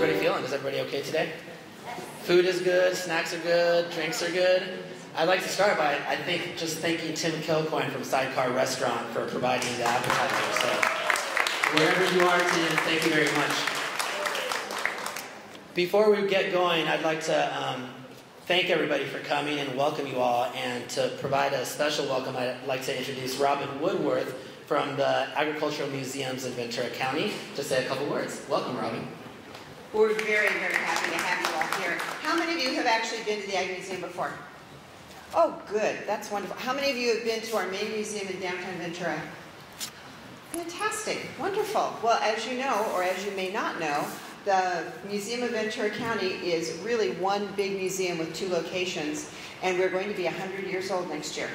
everybody feeling? Is everybody okay today? Food is good, snacks are good, drinks are good. I'd like to start by, I think, just thanking Tim Kilcoyne from Sidecar Restaurant for providing the appetizer. So, wherever you are, Tim, thank you very much. Before we get going, I'd like to thank everybody for coming and welcome you all. And to provide a special welcome, I'd like to introduce Robin Woodworth from the Agricultural Museums in Ventura County to say a couple words. Welcome, Robin. We're very, very happy to have you all here. How many of you have actually been to the Ag Museum before? Oh, good. That's wonderful. How many of you have been to our main museum in downtown Ventura? Fantastic. Wonderful. Well, as you know, or as you may not know, the Museum of Ventura County is really one big museum with two locations, and we're going to be 100 years old next year,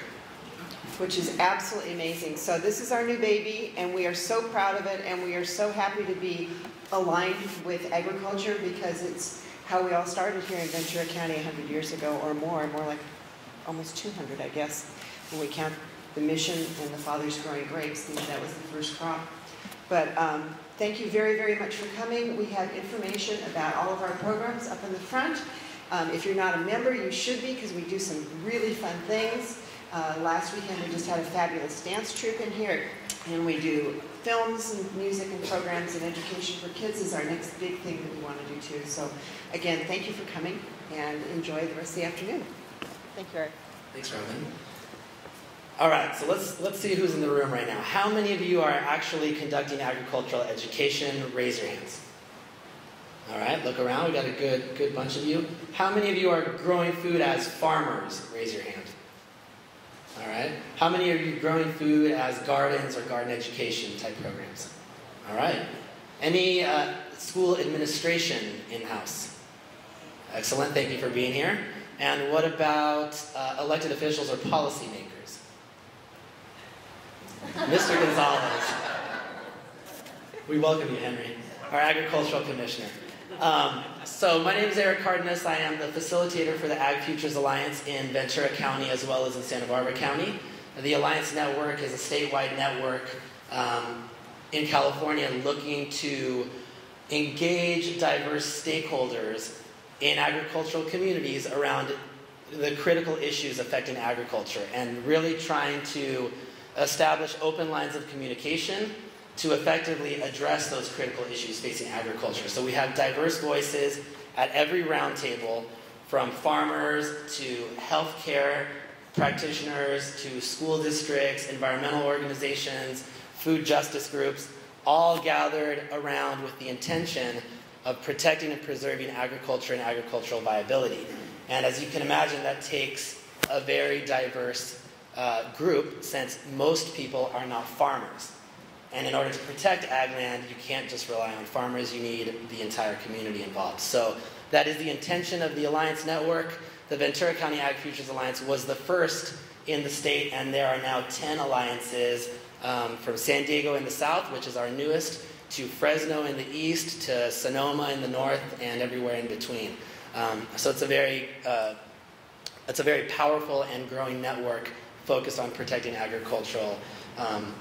which is absolutely amazing. So this is our new baby, and we are so proud of it, and we are so happy to be aligned with agriculture because it's how we all started here in Ventura County 100 years ago or more like almost 200, I guess, when we count the mission and the fathers growing grapes. That was the first crop. But thank you very, very much for coming. We have information about all of our programs up in the front. If you're not a member, you should be, because we do some really fun things. Last weekend we just had a fabulous dance troupe in here, and we do films and music and programs, and education for kids is our next big thing that we want to do too. So again, thank you for coming, and enjoy the rest of the afternoon. Thank you, Eric. Thanks, Robin. All right, so let's see who's in the room right now. How many of you are actually conducting agricultural education? Raise your hands. All right, look around. We got a good bunch of you. How many of you are growing food as farmers? Raise your hand. All right. How many of you growing food as gardens or garden education type programs? All right. Any school administration in-house? Excellent. Thank you for being here. And what about elected officials or policymakers? Mr. Gonzalez. We welcome you, Henry, our agricultural commissioner. So my name is Eric Cardenas. I am the facilitator for the Ag Futures Alliance in Ventura County as well as in Santa Barbara County. The Alliance Network is a statewide network in California looking to engage diverse stakeholders in agricultural communities around the critical issues affecting agriculture and really trying to establish open lines of communication to effectively address those critical issues facing agriculture. So we have diverse voices at every roundtable, from farmers to healthcare practitioners to school districts, environmental organizations, food justice groups, all gathered around with the intention of protecting and preserving agriculture and agricultural viability. And as you can imagine, that takes a very diverse group, since most people are not farmers. And in order to protect ag land, you can't just rely on farmers, you need the entire community involved. So that is the intention of the Alliance Network. The Ventura County Ag Futures Alliance was the first in the state, and there are now 10 alliances from San Diego in the south, which is our newest, to Fresno in the east, to Sonoma in the north, and everywhere in between. So it's a very powerful and growing network focused on protecting agricultural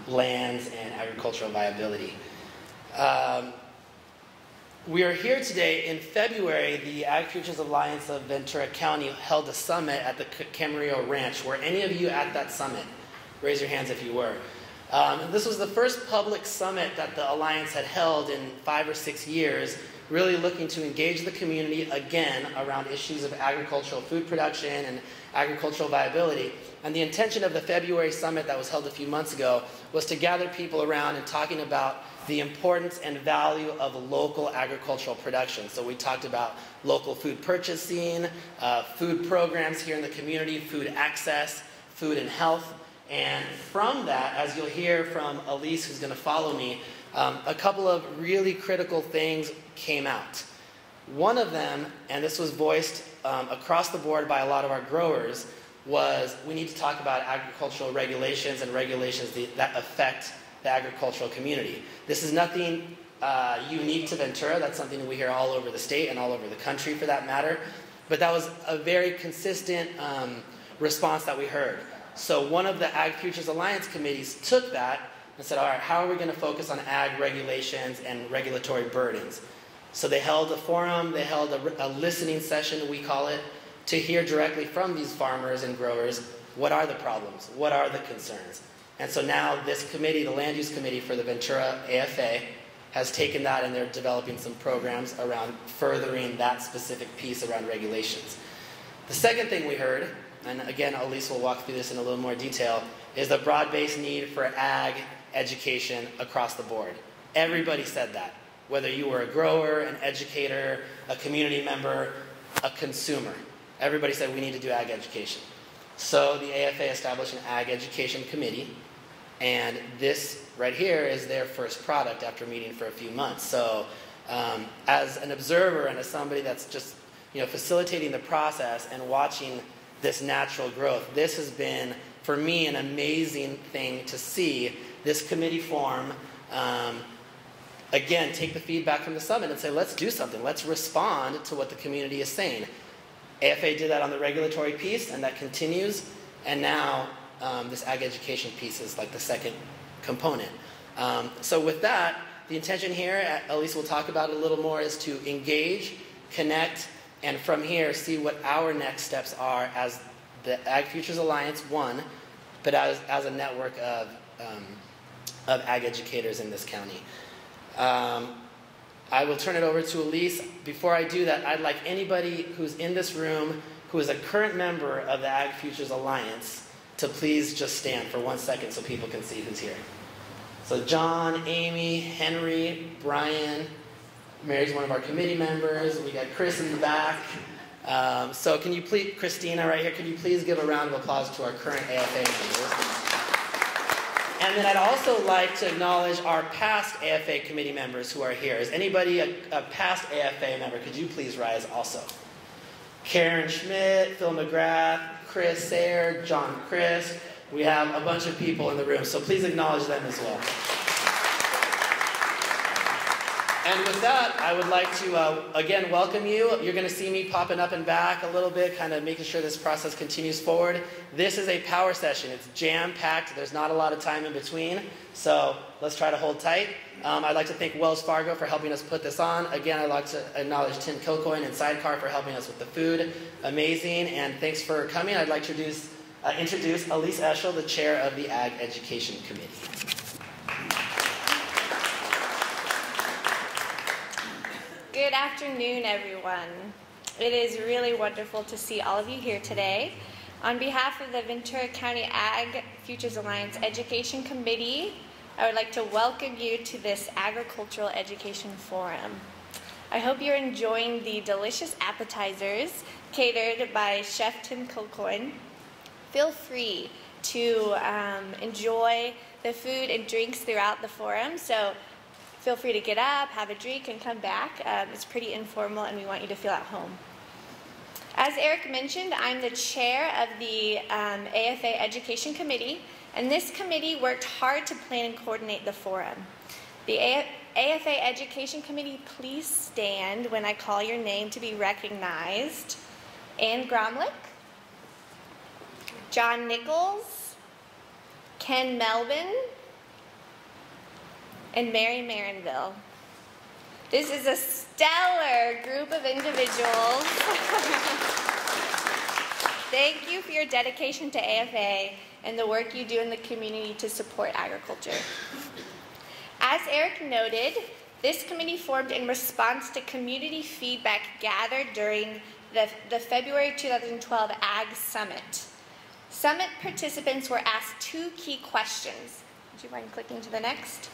lands and agricultural viability. We are here today. In February, the Ag Futures Alliance of Ventura County held a summit at the Camarillo Ranch. Were any of you at that summit? Raise your hands if you were. This was the first public summit that the Alliance had held in 5 or 6 years, really looking to engage the community again around issues of agricultural food production and agricultural viability. And the intention of the February summit that was held a few months ago was to gather people around and talking about the importance and value of local agricultural production. So we talked about local food purchasing, food programs here in the community, food access, food and health. And from that, as you'll hear from Alise, who's going to follow me, a couple of really critical things came out. One of them, and this was voiced across the board by a lot of our growers, was we need to talk about agricultural regulations and regulations that affect the agricultural community. This is nothing unique to Ventura. That's something that we hear all over the state and all over the country for that matter. But that was a very consistent response that we heard. So one of the Ag Futures Alliance committees took that and said, all right, how are we going to focus on ag regulations and regulatory burdens? So they held a forum, they held a listening session, we call it, to hear directly from these farmers and growers, what are the problems, what are the concerns. And so now this committee, the Land Use Committee for the Ventura AFA, has taken that and they're developing some programs around furthering that specific piece around regulations. The second thing we heard, and again, Alise will walk through this in a little more detail, is the broad-based need for ag education across the board. Everybody said that, whether you were a grower, an educator, a community member, a consumer. Everybody said we need to do ag education. So the AFA established an ag education committee, and this right here is their first product after meeting for a few months. So as an observer and as somebody that's just facilitating the process and watching this natural growth, this has been, for me, an amazing thing to see this committee form. Again, take the feedback from the summit and say, let's do something. Let's respond to what the community is saying. AFA did that on the regulatory piece, and that continues. And now this ag education piece is like the second component. So with that, the intention here, Alise will talk about it a little more, is to engage, connect, and from here see what our next steps are as the Ag Futures Alliance, one, but as a network of ag educators in this county. I will turn it over to Alise. Before I do that, I'd like anybody who's in this room who is a current member of the Ag Futures Alliance to please just stand for 1 second so people can see who's here. So John, Amy, Henry, Brian, Mary's one of our committee members. We got Krist in the back. So can you please, Christina right here, can you please give a round of applause to our current AFA members? And then I'd also like to acknowledge our past AFA committee members who are here. Is anybody a past AFA member? Could you please rise also? Karen Schmidt, Phil McGrath, Chris Sayre, John Krist. We have a bunch of people in the room, so please acknowledge them as well. And with that, I would like to, again, welcome you. You're going to see me popping up and back a little bit, kind of making sure this process continues forward. This is a power session. It's jam-packed. There's not a lot of time in between, so let's try to hold tight. I'd like to thank Wells Fargo for helping us put this on. Again, I'd like to acknowledge Tim Kilcoyne and Sidecar for helping us with the food. Amazing, and thanks for coming. I'd like to introduce Alise Echele, the chair of the Ag Education Committee. Good afternoon, everyone. It is really wonderful to see all of you here today. On behalf of the Ventura County Ag Futures Alliance Education Committee, I would like to welcome you to this Agricultural Education Forum. I hope you're enjoying the delicious appetizers catered by Chef Tim Kilcoyne. Feel free to enjoy the food and drinks throughout the forum. So feel free to get up, have a drink, and come back. It's pretty informal, and we want you to feel at home. As Eric mentioned, I'm the chair of the AFA Education Committee, and this committee worked hard to plan and coordinate the forum. The AFA Education Committee, please stand when I call your name to be recognized. Ann Gromlich, John Nichols, Ken Melvin, and Mary Maranville. This is a stellar group of individuals. Thank you for your dedication to AFA and the work you do in the community to support agriculture. As Eric noted, this committee formed in response to community feedback gathered during the February 2012 Ag Summit. Summit participants were asked two key questions. Would you mind clicking to the next?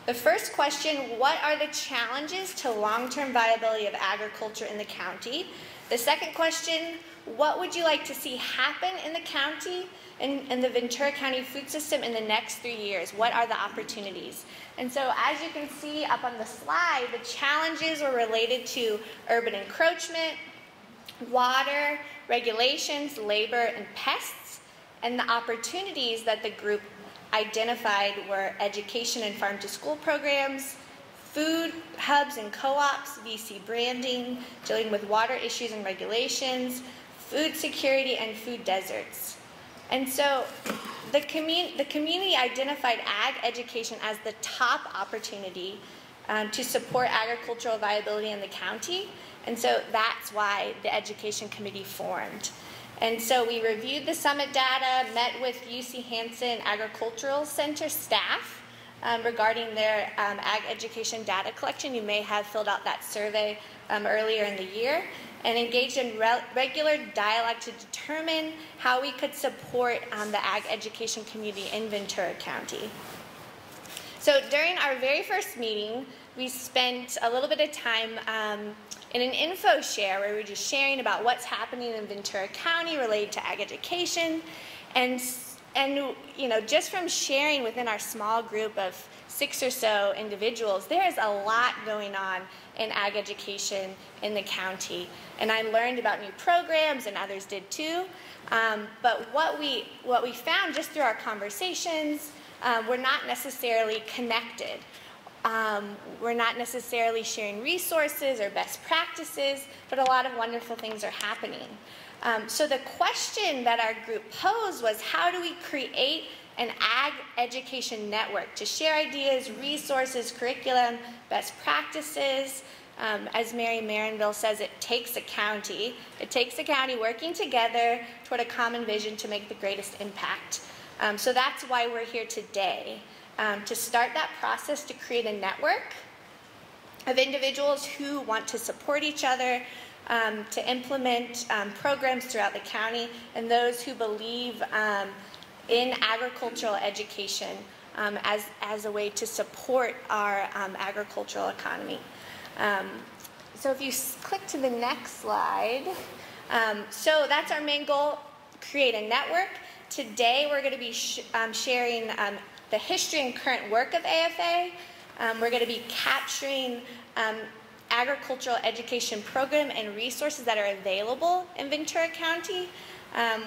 The first question, what are the challenges to long-term viability of agriculture in the county? The second question, what would you like to see happen in the county and the Ventura County food system in the next 3 years? What are the opportunities? And so as you can see up on the slide, the challenges were related to urban encroachment, water, regulations, labor, and pests, and the opportunities that the group identified were education and farm-to-school programs, food hubs and co-ops, VC branding, dealing with water issues and regulations, food security, and food deserts. And so the community identified ag education as the top opportunity to support agricultural viability in the county. And so that's why the Education Committee formed. And so we reviewed the summit data, met with UC Hanson Agricultural Center staff regarding their ag education data collection. You may have filled out that survey earlier in the year, and engaged in regular dialogue to determine how we could support the ag education community in Ventura County. So during our very first meeting, we spent a little bit of time in an info share where we were just sharing about what's happening in Ventura County related to ag education. And you know, just from sharing within our small group of 6 or so individuals, there is a lot going on in ag education in the county. And I learned about new programs, and others did too. But what we found just through our conversations, we're not necessarily connected. We're not necessarily sharing resources or best practices, but a lot of wonderful things are happening. So the question that our group posed was, how do we create an ag education network to share ideas, resources, curriculum, best practices? As Mary Maranville says, it takes a county. It takes a county working together toward a common vision to make the greatest impact. So that's why we're here today, to start that process to create a network of individuals who want to support each other, to implement programs throughout the county, and those who believe in agricultural education as a way to support our agricultural economy. So if you click to the next slide, so that's our main goal, create a network. Today we're going to be sharing the history and current work of AFA. We're going to be capturing agricultural education program and resources that are available in Ventura County.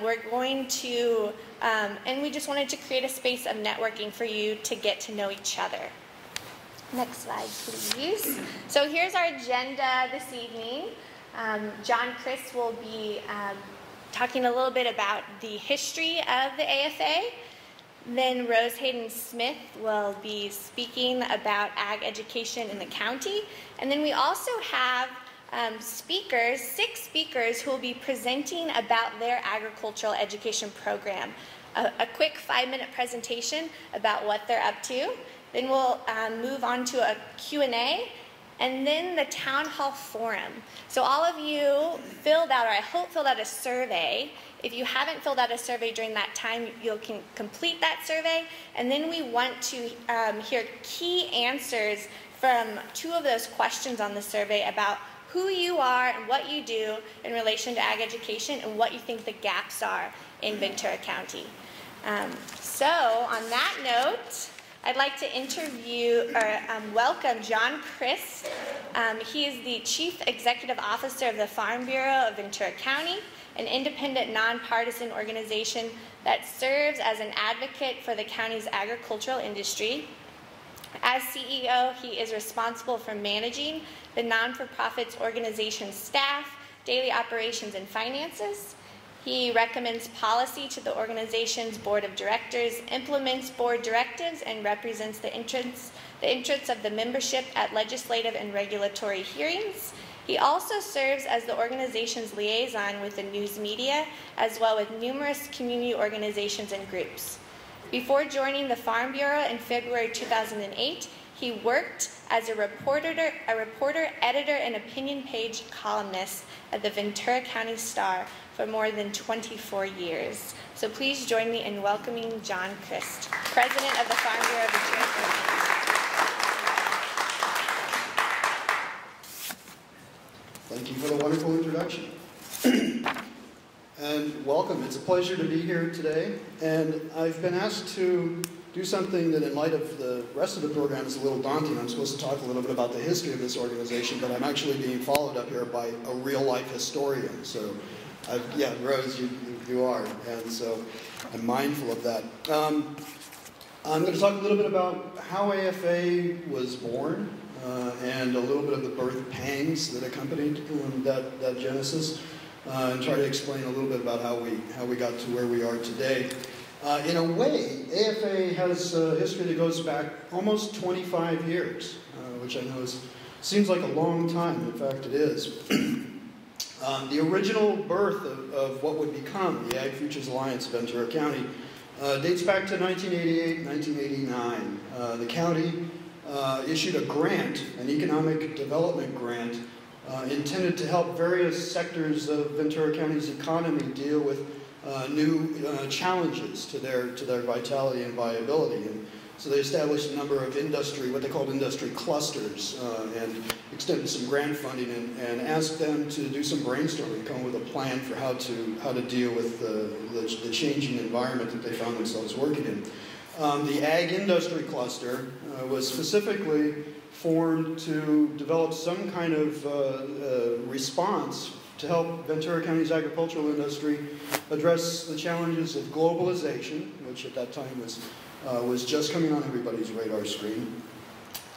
We're going to, and we just wanted to create a space of networking for you to get to know each other. Next slide, please. So here's our agenda this evening. John Krist will be talking a little bit about the history of the AFA. Then Rose Hayden-Smith will be speaking about ag education in the county. And then we also have speakers, 6 speakers, who will be presenting about their agricultural education program. A quick 5-minute presentation about what they're up to. Then we'll move on to a Q&A, and then the town hall forum. So all of you filled out, or I hope filled out, a survey. If you haven't filled out a survey during that time, you can complete that survey. And then we want to hear key answers from 2 of those questions on the survey about who you are and what you do in relation to ag education and what you think the gaps are in Ventura County. So on that note, I'd like to welcome John Krist. He is the Chief Executive Officer of the Farm Bureau of Ventura County, an independent, nonpartisan organization that serves as an advocate for the county's agricultural industry. As CEO, he is responsible for managing the non-for-profits organization's staff, daily operations, and finances. He recommends policy to the organization's board of directors, implements board directives, and represents the interests of the membership at legislative and regulatory hearings. He also serves as the organization's liaison with the news media, as well with numerous community organizations and groups. Before joining the Farm Bureau in February 2008, he worked as a reporter, editor, and opinion page columnist at the Ventura County Star for more than 24 years. So please join me in welcoming John Krist, President of the Farm Bureau of Ventura County. Thank you for the wonderful introduction. And welcome. It's a pleasure to be here today. And I've been asked to do something that, in light of the rest of the program, is a little daunting. I'm supposed to talk a little bit about the history of this organization, but I'm actually being followed up here by a real-life historian. So, yeah, Rose, you are. And so I'm mindful of that. I'm going to talk a little bit about how AFA was born, and a little bit of the birth pangs that accompanied that genesis, and try to explain a little bit about how we got to where we are today. In a way, AFA has a history that goes back almost 25 years, which I know seems like a long time. In fact, it is. The original birth of what would become the Ag Futures Alliance of Ventura County dates back to 1988, 1989. The county issued a grant, an economic development grant, intended to help various sectors of Ventura County's economy deal with new challenges to their vitality and viability. And so they established a number of industry, what they called industry clusters, and extended some grant funding and asked them to do some brainstorming, come up with a plan for how to deal with the changing environment that they found themselves working in. The Ag Industry Cluster was specifically formed to develop some kind of response to help Ventura County's agricultural industry address the challenges of globalization, which at that time was just coming on everybody's radar screen,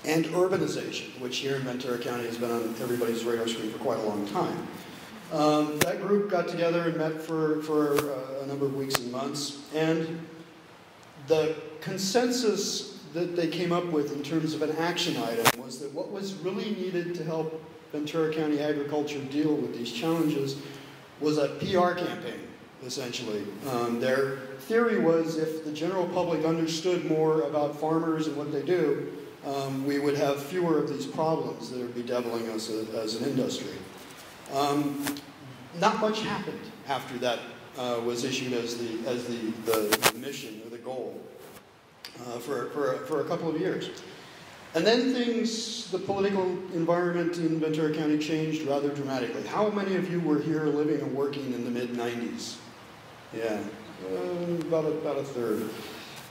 and urbanization, which here in Ventura County has been on everybody's radar screen for quite a long time. That group got together and met for a number of weeks and months, and the consensus that they came up with in terms of an action item was that what was really needed to help Ventura County agriculture deal with these challenges was a PR campaign, essentially. Their theory was if the general public understood more about farmers and what they do, we would have fewer of these problems that are bedeviling us as an industry. Not much happened after that was issued as the mission or the goal for a couple of years. And then the political environment in Ventura County changed rather dramatically. How many of you were here living and working in the mid-90s? Yeah, about a third.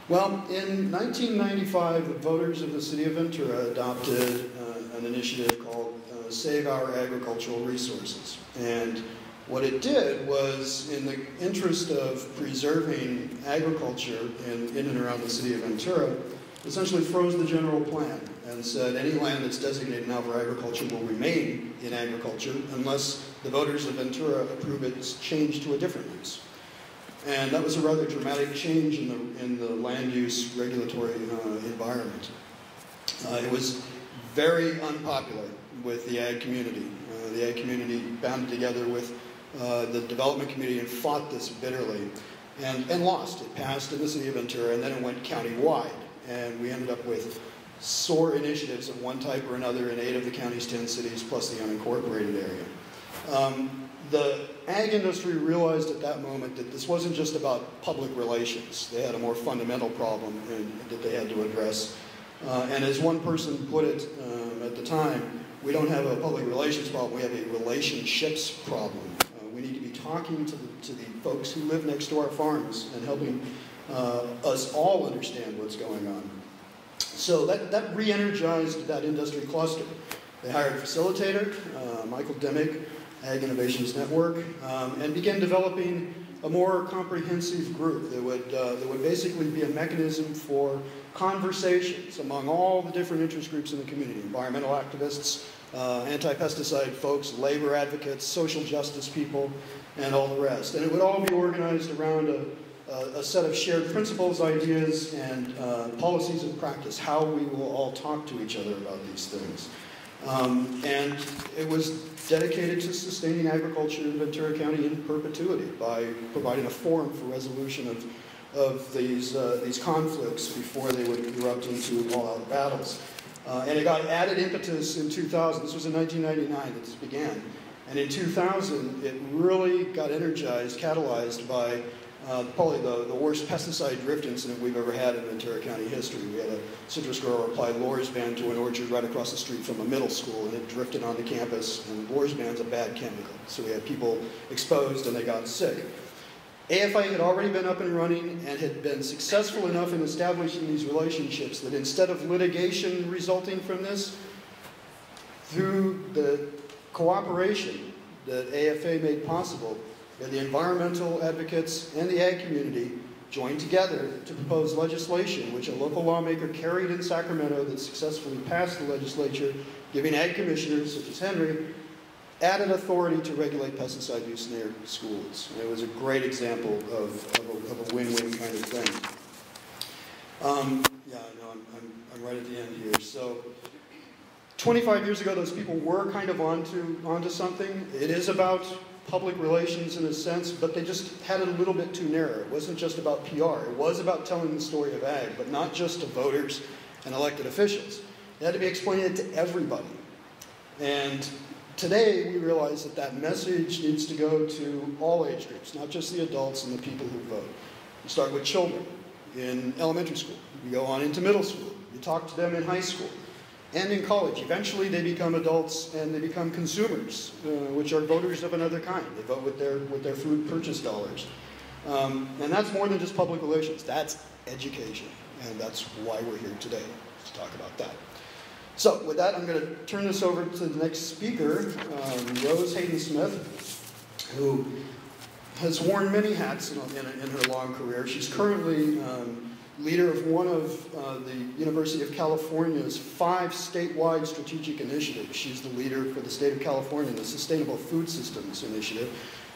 Well, in 1995, the voters of the city of Ventura adopted an initiative called Save Our Agricultural Resources. And what it did was, in the interest of preserving agriculture in and around the city of Ventura, essentially froze the general plan and said any land that's designated now for agriculture will remain in agriculture unless the voters of Ventura approve its change to a different use. And that was a rather dramatic change in the land use regulatory environment. It was very unpopular with the ag community. The ag community banded together with the development community and fought this bitterly and lost. It passed in the city of Ventura and then it went county-wide. And we ended up with SOAR initiatives of one type or another in 8 of the county's 10 cities, plus the unincorporated area. The ag industry realized at that moment that this wasn't just about public relations. They had a more fundamental problem that they had to address. And as one person put it at the time, we don't have a public relations problem, we have a relationships problem. We need to be talking to the folks who live next to our farms and helping us all understand what's going on. So that re-energized that industry cluster. They hired a facilitator, Michael Demick, Ag Innovations Network, and began developing a more comprehensive group that would basically be a mechanism for conversations among all the different interest groups in the community, environmental activists, anti-pesticide folks, labor advocates, social justice people, and all the rest. And it would all be organized around a set of shared principles, ideas, and policies and practice, how we will all talk to each other about these things. And it was dedicated to sustaining agriculture in Ventura County in perpetuity by providing a forum for resolution of these conflicts before they would erupt into all-out battles. And it got added impetus in 2000. This was in 1999 that this began. And in 2000, it really got energized, catalyzed by probably the worst pesticide drift incident we've ever had in Ventura County history. We had a citrus grower apply Lorsban to an orchard right across the street from a middle school, and it drifted onto campus, and Lorsban's a bad chemical. So we had people exposed, and they got sick. AFI had already been up and running and had been successful enough in establishing these relationships that instead of litigation resulting from this, through the cooperation that AFA made possible, and the environmental advocates and the ag community joined together to propose legislation, which a local lawmaker carried in Sacramento that successfully passed the legislature, giving ag commissioners, such as Henry, added authority to regulate pesticide use in their schools. And it was a great example of a win-win kind of thing. Yeah, no, I'm right at the end here. So 25 years ago, those people were kind of onto something. It is about public relations in a sense, but they just had it a little bit too narrow. It wasn't just about PR. It was about telling the story of ag, but not just to voters and elected officials. It had to be explained to everybody. And today, we realize that that message needs to go to all age groups, not just the adults and the people who vote. You start with children in elementary school. You go on into middle school. You talk to them in high school and in college. Eventually, they become adults and they become consumers, which are voters of another kind. They vote with their food purchase dollars. And that's more than just public relations. That's education. And that's why we're here today, to talk about that. So with that, I'm going to turn this over to the next speaker, Rose Hayden-Smith, who has worn many hats in her long career. She's currently leader of one of the University of California's 5 statewide strategic initiatives. She's the leader for the state of California in the Sustainable Food Systems Initiative.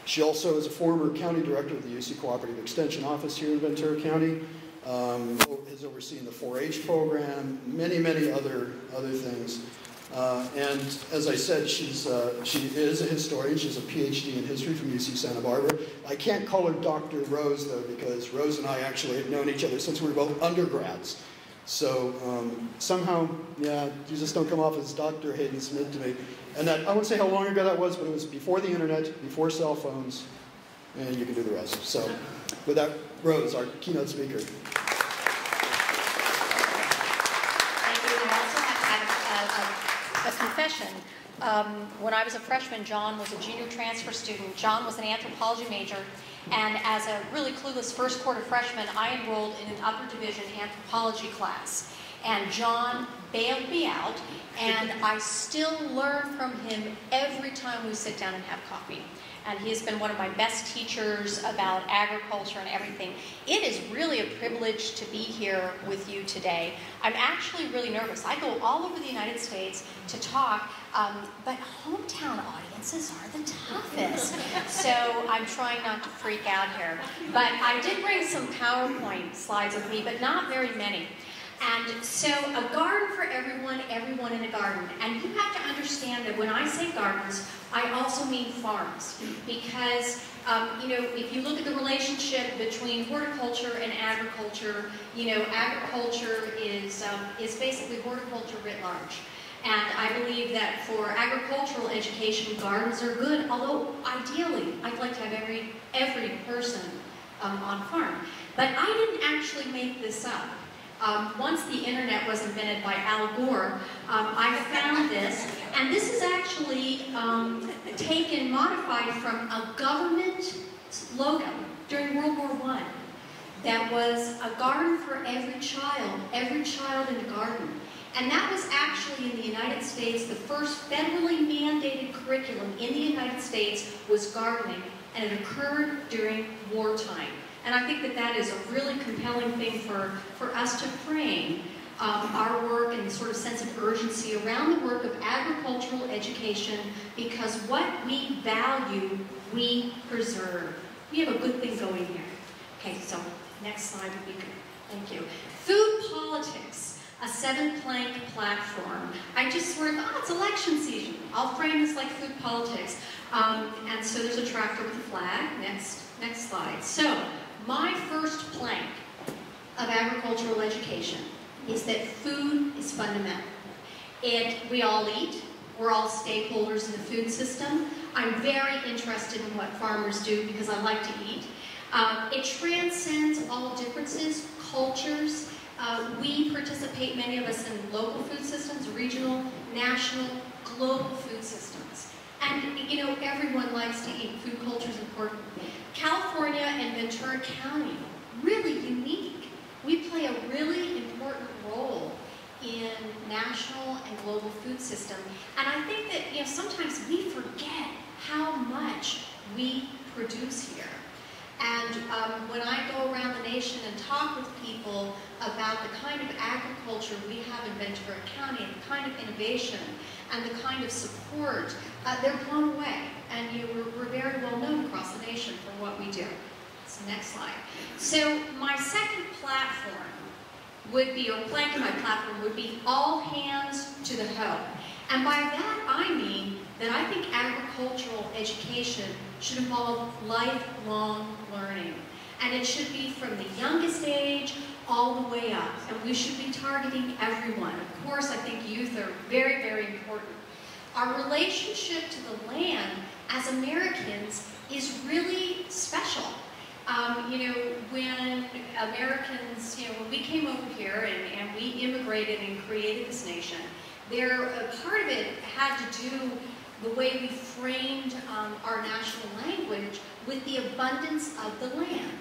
She also is a former county director of the UC Cooperative Extension Office here in Ventura County. Has overseen the 4-H program, many other things. And as I said, she is a historian. She's a PhD in history from UC Santa Barbara. I can't call her Dr. Rose, though, because Rose and I actually have known each other since we were both undergrads. So somehow, yeah, you just don't come off as Dr. Hayden-Smith to me. And that, I won't say how long ago that was, but it was before the internet, before cell phones, and you can do the rest. So with that, Rose, our keynote speaker. A confession. When I was a freshman, John was a junior transfer student. John was an anthropology major, and as a really clueless first quarter freshman, I enrolled in an upper division anthropology class. And John bailed me out, and I still learn from him every time we sit down and have coffee. And he has been one of my best teachers about agriculture and everything. It is really a privilege to be here with you today. I'm actually really nervous. I go all over the United States to talk, but hometown audiences are the toughest. So I'm trying not to freak out here. But I did bring some PowerPoint slides with me, but not very many. And so a garden for everyone, everyone in a garden. And you have to understand that when I say gardens, I also mean farms. Because, if you look at the relationship between horticulture and agriculture, agriculture is basically horticulture writ large. And I believe that for agricultural education, gardens are good, although ideally, I'd like to have every person on farm. But I didn't actually make this up. Once the internet was invented by Al Gore, I found this, and this is actually modified from a government logo during World War I. That was a garden for every child in a garden. And that was actually in the United States, the first federally mandated curriculum in the United States was gardening, and it occurred during wartime. And I think that that is a really compelling thing for us to frame our work and sort of sense of urgency around the work of agricultural education, because what we value, we preserve. We have a good thing going here. Okay, so next slide would be good. Thank you. Food politics, a 7-plank platform. I just sort of, it's election season. I'll frame this like food politics. And so there's a tractor with a flag. Next slide. So, my first plank of agricultural education is that food is fundamental. We all eat. We're all stakeholders in the food system. I'm very interested in what farmers do because I like to eat. It transcends all differences, cultures. We participate, many of us, in local food systems, regional, national, global food systems. And, everyone likes to eat. Food culture is important. California and Ventura County, really unique. We play a really important role in national and global food system. And I think that, sometimes we forget how much we produce here. And when I go around the nation and talk with people about the kind of agriculture we have in Ventura County, and the kind of innovation, and the kind of support, they're blown away. And we're very well known across the nation for what we do. So next slide. So my second platform would be, or plank in my platform, would be all hands to the hoe. And by that I mean that I think agricultural education should involve lifelong learning. And it should be from the youngest age all the way up. And we should be targeting everyone. Of course, I think youth are very, very important. Our relationship to the land as Americans is really special. When Americans, when we came over here and we immigrated and created this nation, part of it had to do the way we framed our national language with the abundance of the land.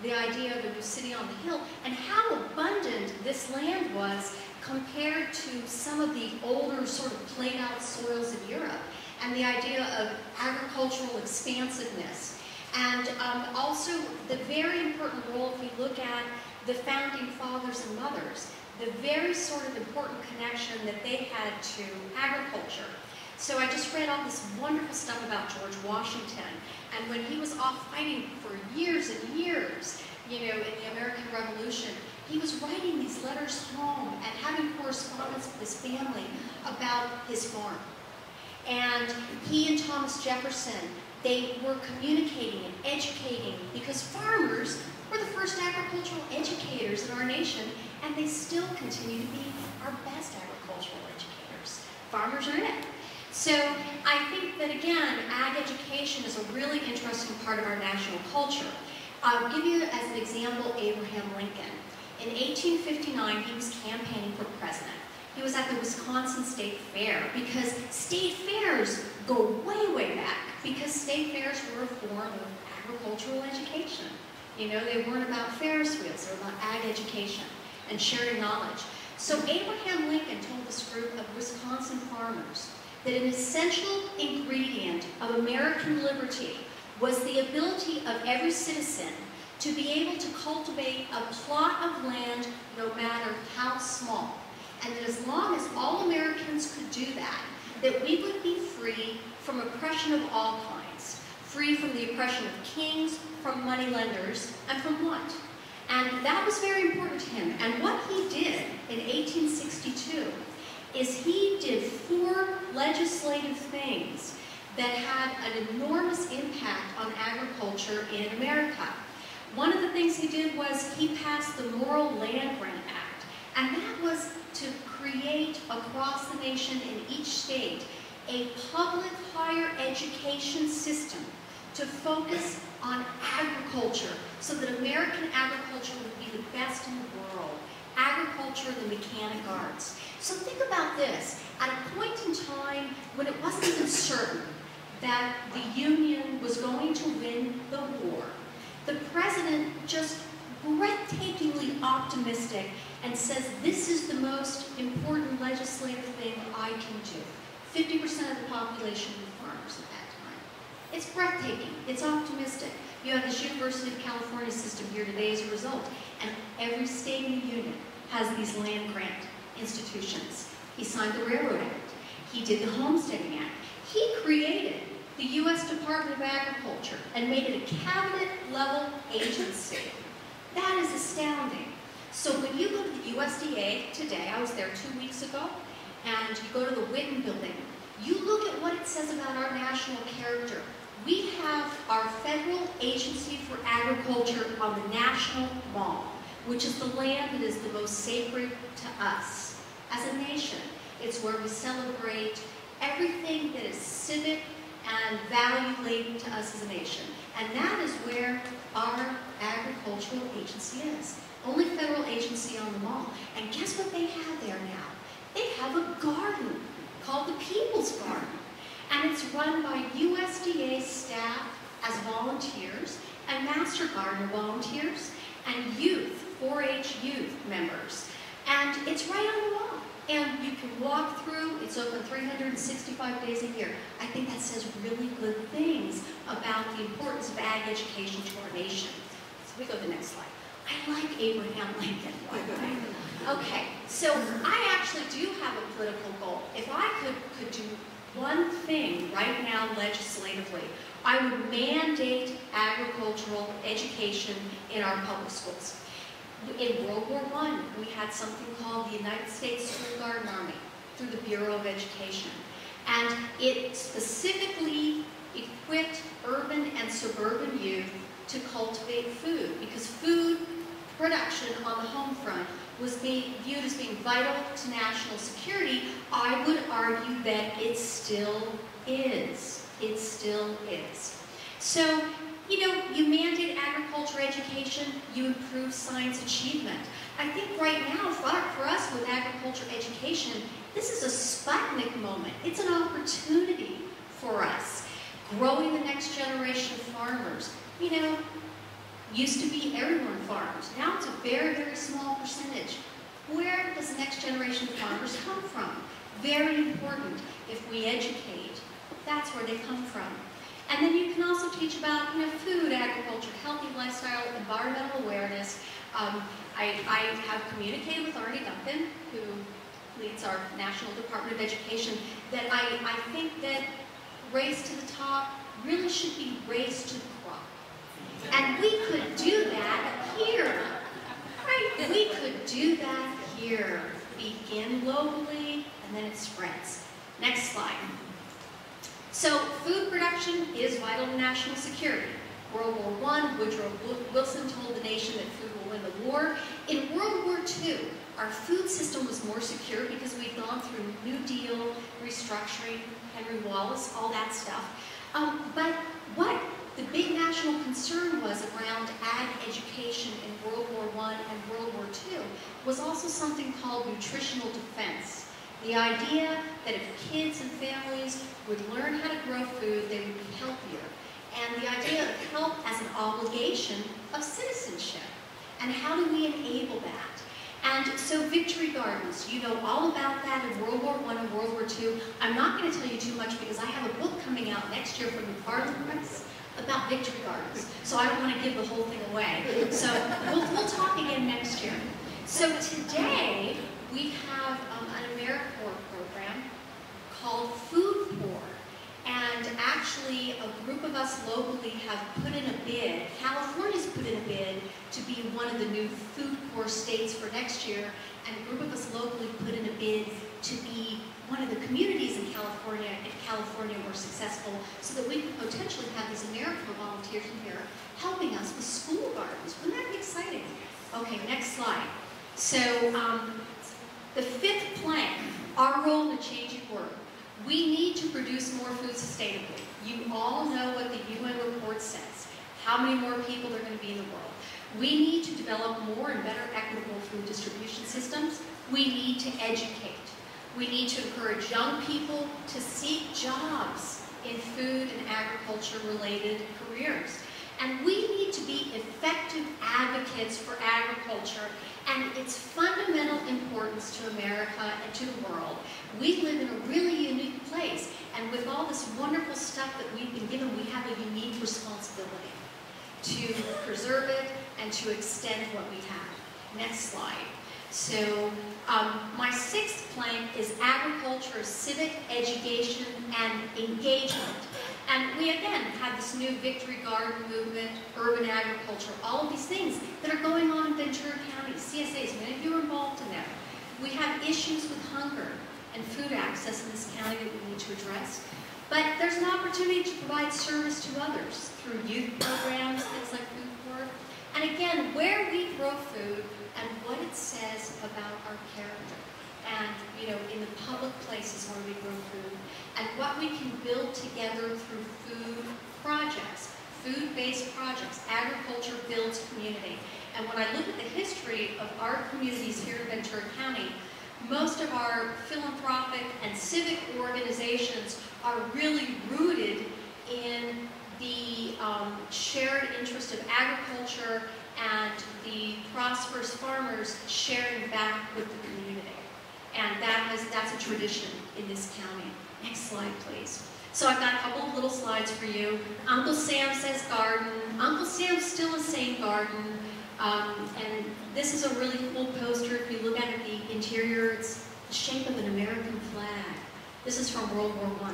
The idea of a new city on the hill, and how abundant this land was compared to some of the older sort of played out soils of Europe, and the idea of agricultural expansiveness. And also the very important role, if we look at the founding fathers and mothers, the very sort of important connection that they had to agriculture. So I just read all this wonderful stuff about George Washington, and when he was off fighting for years and years, in the American Revolution, he was writing these letters home and having correspondence with his family about his farm. And he and Thomas Jefferson, they were communicating and educating, because farmers were the first agricultural educators in our nation, and they still continue to be our best agricultural educators. Farmers are it. So I think that, again, ag education is a really interesting part of our national culture. I'll give you as an example Abraham Lincoln. In 1859, he was campaigning for president. He was at the Wisconsin State Fair, because state fairs go way, way back, because state fairs were a form of agricultural education. They weren't about Ferris wheels, they were about ag education and sharing knowledge. So Abraham Lincoln told this group of Wisconsin farmers that an essential ingredient of American liberty was the ability of every citizen to be able to cultivate a plot of land no matter how small. And that as long as all Americans could do that, that we would be free from oppression of all kinds, free from the oppression of kings, from moneylenders, and from want. And that was very important to him. And what he did in 1862 is he did 4 legislative things that had an enormous impact on agriculture in America. One of the things he did was he passed the Moral Land Grant Act, and that was to create across the nation in each state a public higher education system to focus on agriculture, so that American agriculture would be the best in the world. Agriculture, the mechanic arts. So think about this. At a point in time when it wasn't even certain that the Union was going to win the war, the president just breathtakingly optimistic and says, this is the most important legislative thing I can do. 50% of the population were farmers at that time. It's breathtaking. It's optimistic. You have this University of California system here today as a result, and every state in the Union has these land grant institutions. He signed the Railroad Act. He did the Homesteading Act. He created the U.S. Department of Agriculture and made it a cabinet-level agency. That is astounding. So when you go to the USDA today, I was there 2 weeks ago, and you go to the Witten building, you look at what it says about our national character. We have our federal agency for agriculture on the National Mall, which is the land that is the most sacred to us as a nation. It's where we celebrate everything that is civic and value-laden to us as a nation. And that is where our agricultural agency is. Only federal agency on the mall. And guess what they have there now? They have a garden called the People's Garden. And it's run by USDA staff as volunteers, and Master Gardener volunteers, and youth, 4-H youth members. And it's right on the wall. And you can walk through, it's open 365 days a year. I think that says really good things about the importance of ag education to our nation. So we go to the next slide. I like Abraham Lincoln, by the way. Okay, so I actually do have a political goal. If I could do one thing right now legislatively, I would mandate agricultural education in our public schools. In World War I, we had something called the United States School Garden Army through the Bureau of Education. And it specifically equipped urban and suburban youth to cultivate food, because food production on the home front was being viewed as being vital to national security. I would argue that it still is. It still is. So, you know, you mandate agriculture education, you improve science achievement. I think right now, for us with agriculture education, this is a Sputnik moment. It's an opportunity for us. Growing the next generation of farmers. You know, used to be everyone farms. Now it's a very, very small percentage. Where does the next generation of farmers come from? Very important. If we educate, that's where they come from. And then you can also teach about, you know, food, agriculture, healthy lifestyle, environmental awareness. I have communicated with Arnie Duncan, who leads our National Department of Education, that I think that race to the top really should be race to the crop. And we could do that here, right? We could do that here. Begin locally, and then it spreads. Next slide. So food production is vital to national security. World War I, Woodrow Wilson told the nation that food will win the war. In World War II, our food system was more secure because we'd gone through New Deal, restructuring, Henry Wallace, all that stuff. But what the big national concern was around ag education in World War I and World War II was also something called nutritional defense. The idea that if kids and families would learn how to grow food, they would be healthier. And the idea of health as an obligation of citizenship. And how do we enable that? And so victory gardens, you know all about that in World War I and World War II. I'm not going to tell you too much because I have a book coming out next year from the Parliament Press about victory gardens. So I don't want to give the whole thing away. So we'll talk again next year. So today we have an AmeriCorps program called Food Corps. And actually, a group of us locally have put in a bid, California's put in a bid to be one of the new Food Corps states for next year, and a group of us locally put in a bid to be one of the communities in California if California were successful, so that we could potentially have these AmeriCorps volunteers in here helping us with school gardens. Wouldn't that be exciting? Okay, next slide. So, the fifth plank, our role in a changing world. We need to produce more food sustainably. You all know what the UN report says, how many more people are going to be in the world. We need to develop more and better equitable food distribution systems. We need to educate. We need to encourage young people to seek jobs in food and agriculture-related careers. And we need to be effective advocates for agriculture and its fundamental importance to America and to the world. We live in a really unique place, and with all this wonderful stuff that we've been given, we have a unique responsibility to preserve it and to extend what we have. Next slide. So my sixth plank is agriculture, civic education, and engagement. And we, again, have this new Victory Garden movement, urban agriculture, all of these things that are going on in Ventura County, CSAs, many of you are involved in that. We have issues with hunger and food access in this county that we need to address. But there's an opportunity to provide service to others through youth programs, things like Food Corps. And again, where we grow food and what it says about our character. And, you know, in the public places where we grow food, and what we can build together through food projects, food-based projects. Agriculture builds community. And when I look at the history of our communities here in Ventura County, most of our philanthropic and civic organizations are really rooted in the shared interest of agriculture and the prosperous farmers sharing back with the community. And that that's a tradition in this county. Next slide, please. So I've got a couple of little slides for you. Uncle Sam says garden. Uncle Sam still is saying garden. And this is a really cool poster. If you look at it, the interior, it's the shape of an American flag. This is from World War I.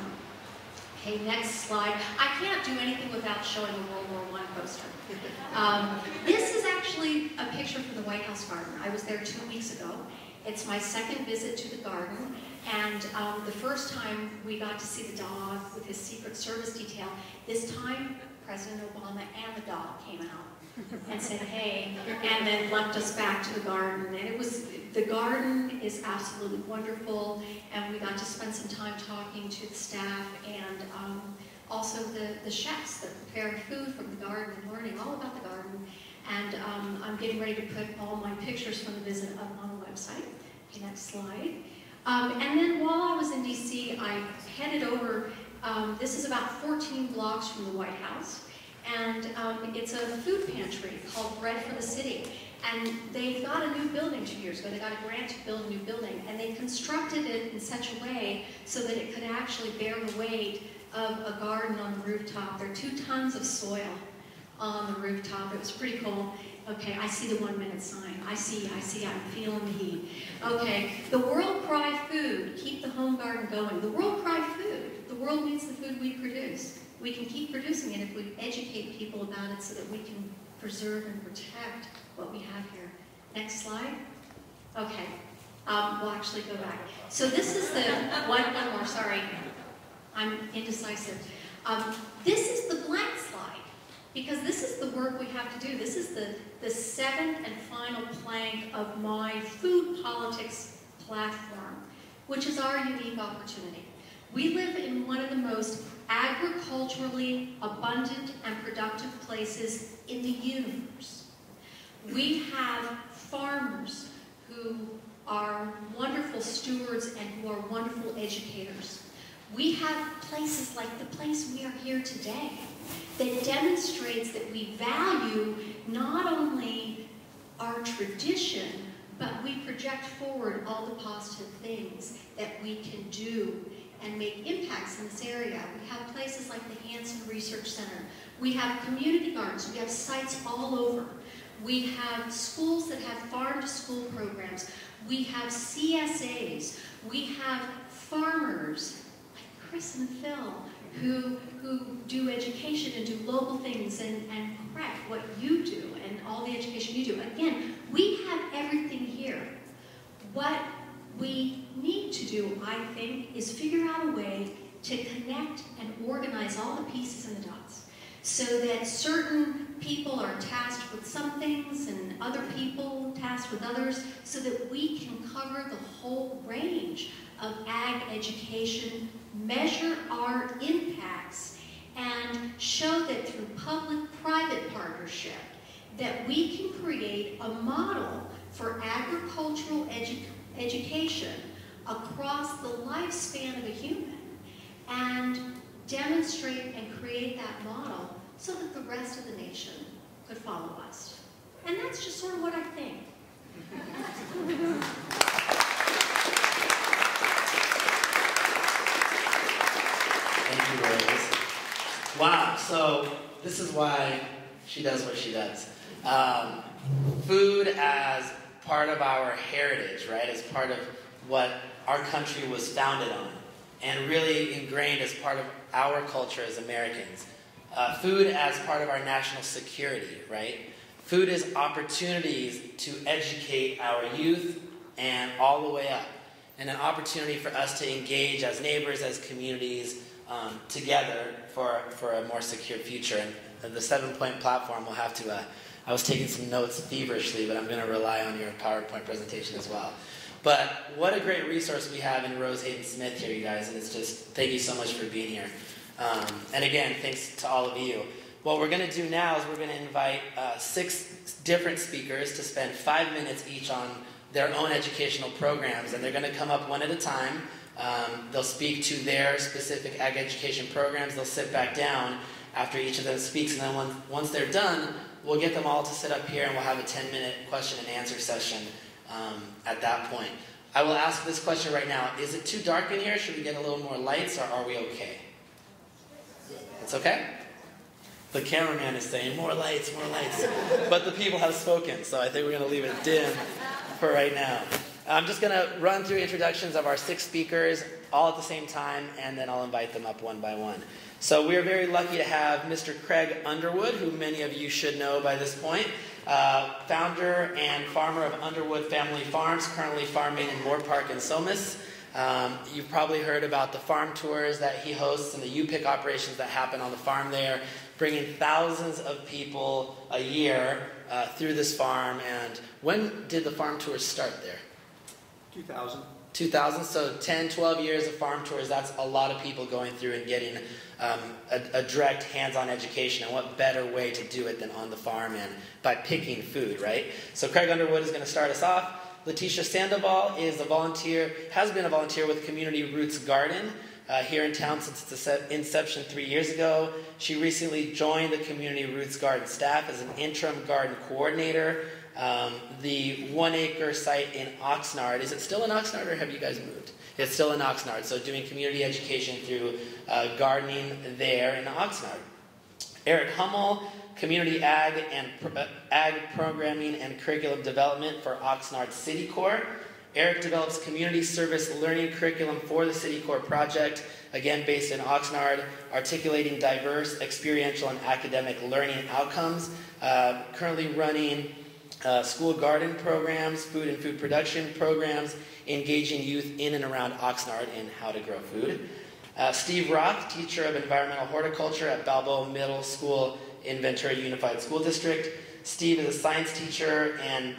Okay, next slide. I can't do anything without showing a World War I poster. This is actually a picture from the White House garden. I was there 2 weeks ago. It's my second visit to the garden, and the first time we got to see the dog with his Secret Service detail. This time, President Obama and the dog came out and said, hey, and then left us back to the garden. And the garden is absolutely wonderful, and we got to spend some time talking to the staff and also the chefs that prepare food from the garden and learning all about the garden. And I'm getting ready to put all my pictures from the visit up on the website. Okay, next slide. And then while I was in DC, I headed over, this is about 14 blocks from the White House, and it's a food pantry called Bread for the City. And they got a new building 2 years ago. They got a grant to build a new building, and they constructed it in such a way so that it could actually bear the weight of a garden on the rooftop. There are 2 tons of soil on the rooftop. It was pretty cool. Okay, I see the 1 minute sign. I see, I'm feeling the heat. Okay, the world cry food, keep the home garden going. The world cry food. The world needs the food we produce. We can keep producing it if we educate people about it so that we can preserve and protect what we have here. Next slide. Okay, we'll actually go back. So this is the, one more, sorry. I'm indecisive. This is the blank slide, because this is the work we have to do. This is the 7th and final plank of my food politics platform, which is our unique opportunity. We live in one of the most agriculturally abundant and productive places in the universe. We have farmers who are wonderful stewards and who are wonderful educators. We have places like the place we are here today that demonstrates that we value not only our tradition, but we project forward all the positive things that we can do and make impacts in this area. We have places like the Hansen Research Center. We have community gardens. We have sites all over. We have schools that have farm-to-school programs. We have CSAs. We have farmers like Chris and Phil who do education and do local things and correct what you do and all the education you do. Again, we have everything here. What we need to do, I think, is figure out a way to connect and organize all the pieces and the dots so that certain people are tasked with some things and other people tasked with others so that we can cover the whole range of ag education, measure our impacts, and show that through public-private partnership that we can create a model for agricultural education across the lifespan of a human and demonstrate and create that model so that the rest of the nation could follow us. And that's just sort of what I think. Thank you, Rose. Wow, so this is why she does what she does. Food as part of our heritage, right, as part of what our country was founded on, and really ingrained as part of our culture as Americans. Food as part of our national security, right? Food is opportunities to educate our youth and all the way up, and an opportunity for us to engage as neighbors, as communities, together for a more secure future. And the 7-point platform will have to, I was taking some notes feverishly, but I'm going to rely on your PowerPoint presentation as well. But what a great resource we have in Rose Hayden-Smith here, you guys, and it's just, thank you so much for being here. And again, thanks to all of you. What we're going to do now is we're going to invite 6 different speakers to spend 5 minutes each on their own educational programs, and they're going to come up one at a time. They'll speak to their specific ag education programs. They'll sit back down after each of them speaks, and then once they're done, we'll get them all to sit up here and we'll have a 10-minute question and answer session at that point. I will ask this question right now. Is it too dark in here? Should we get a little more lights, or are we okay? It's okay? The cameraman is saying, more lights, more lights. But the people have spoken, so I think we're going to leave it dim for right now. I'm just going to run through introductions of our 6 speakers all at the same time, and then I'll invite them up one by one. So we are very lucky to have Mr. Craig Underwood, who many of you should know by this point, founder and farmer of Underwood Family Farms, currently farming in Moore Park and Somas. You've probably heard about the farm tours that he hosts and the U-Pick operations that happen on the farm there, bringing thousands of people a year through this farm. And when did the farm tours start there? 2000. 2000, so 10, 12 years of farm tours. That's a lot of people going through and getting a direct hands-on education. And what better way to do it than on the farm and by picking food, right? So Craig Underwood is going to start us off. Leticia Sandoval is a volunteer, has been a volunteer with Community Roots Garden here in town since its inception 3 years ago. She recently joined the Community Roots Garden staff as an interim garden coordinator. The 1-acre site in Oxnard, is it still in Oxnard or have you guys moved? It's still in Oxnard, so doing community education through gardening there in Oxnard. Eric Hummel, Community Ag and Ag Programming and Curriculum Development for Oxnard City Corps. Eric develops community service learning curriculum for the City Corps project, again based in Oxnard, articulating diverse, experiential, and academic learning outcomes. Currently running school garden programs, food and food production programs, engaging youth in and around Oxnard in how to grow food. Steve Roth, teacher of environmental horticulture at Balboa Middle School in Ventura Unified School District. Steve is a science teacher and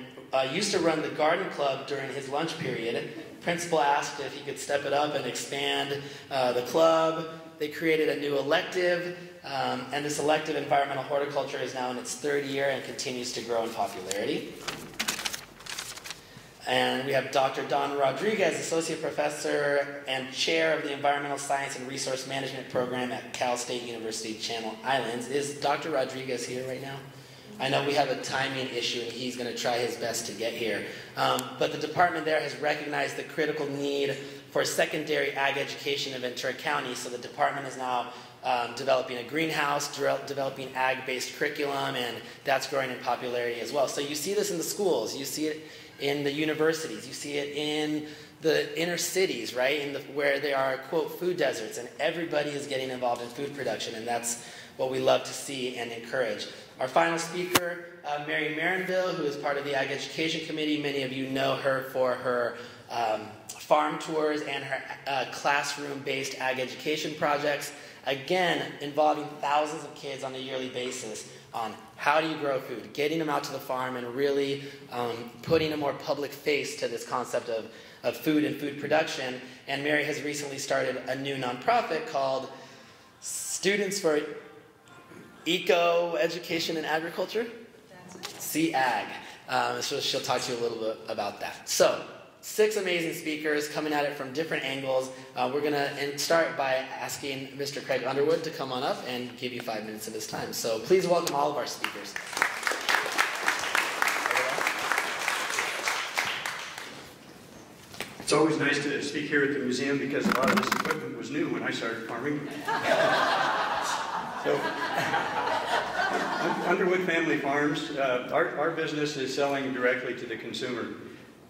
used to run the garden club during his lunch period. Principal asked if he could step it up and expand the club. They created a new elective, and this elective, environmental horticulture, is now in its 3rd year and continues to grow in popularity. And we have Dr. Don Rodriquez, Associate Professor and Chair of the Environmental Science and Resource Management Program at Cal State University Channel Islands. Is Dr. Rodriquez here right now? I know we have a timing issue and he's going to try his best to get here. But the department there has recognized the critical need for secondary ag education in Ventura County, so the department is now developing a greenhouse, developing ag-based curriculum, and that's growing in popularity as well. So you see this in the schools, you see it in the universities, you see it in the inner cities, right, where there are, quote, food deserts, and everybody is getting involved in food production, and that's what we love to see and encourage. Our final speaker, Mary Maranville, who is part of the Ag Education Committee. Many of you know her for her farm tours and her classroom-based ag education projects, again, involving thousands of kids on a yearly basis on how do you grow food, getting them out to the farm and really putting a more public face to this concept of food and food production. And Mary has recently started a new nonprofit called Students for Eco Education and Agriculture? CAG. So she'll talk to you a little bit about that. So, 6 amazing speakers coming at it from different angles. We're going to start by asking Mr. Craig Underwood to come on up and give you 5 minutes of his time. So please welcome all of our speakers. It's always nice to speak here at the museum because a lot of this equipment was new when I started farming. So, Underwood Family Farms, our business is selling directly to the consumer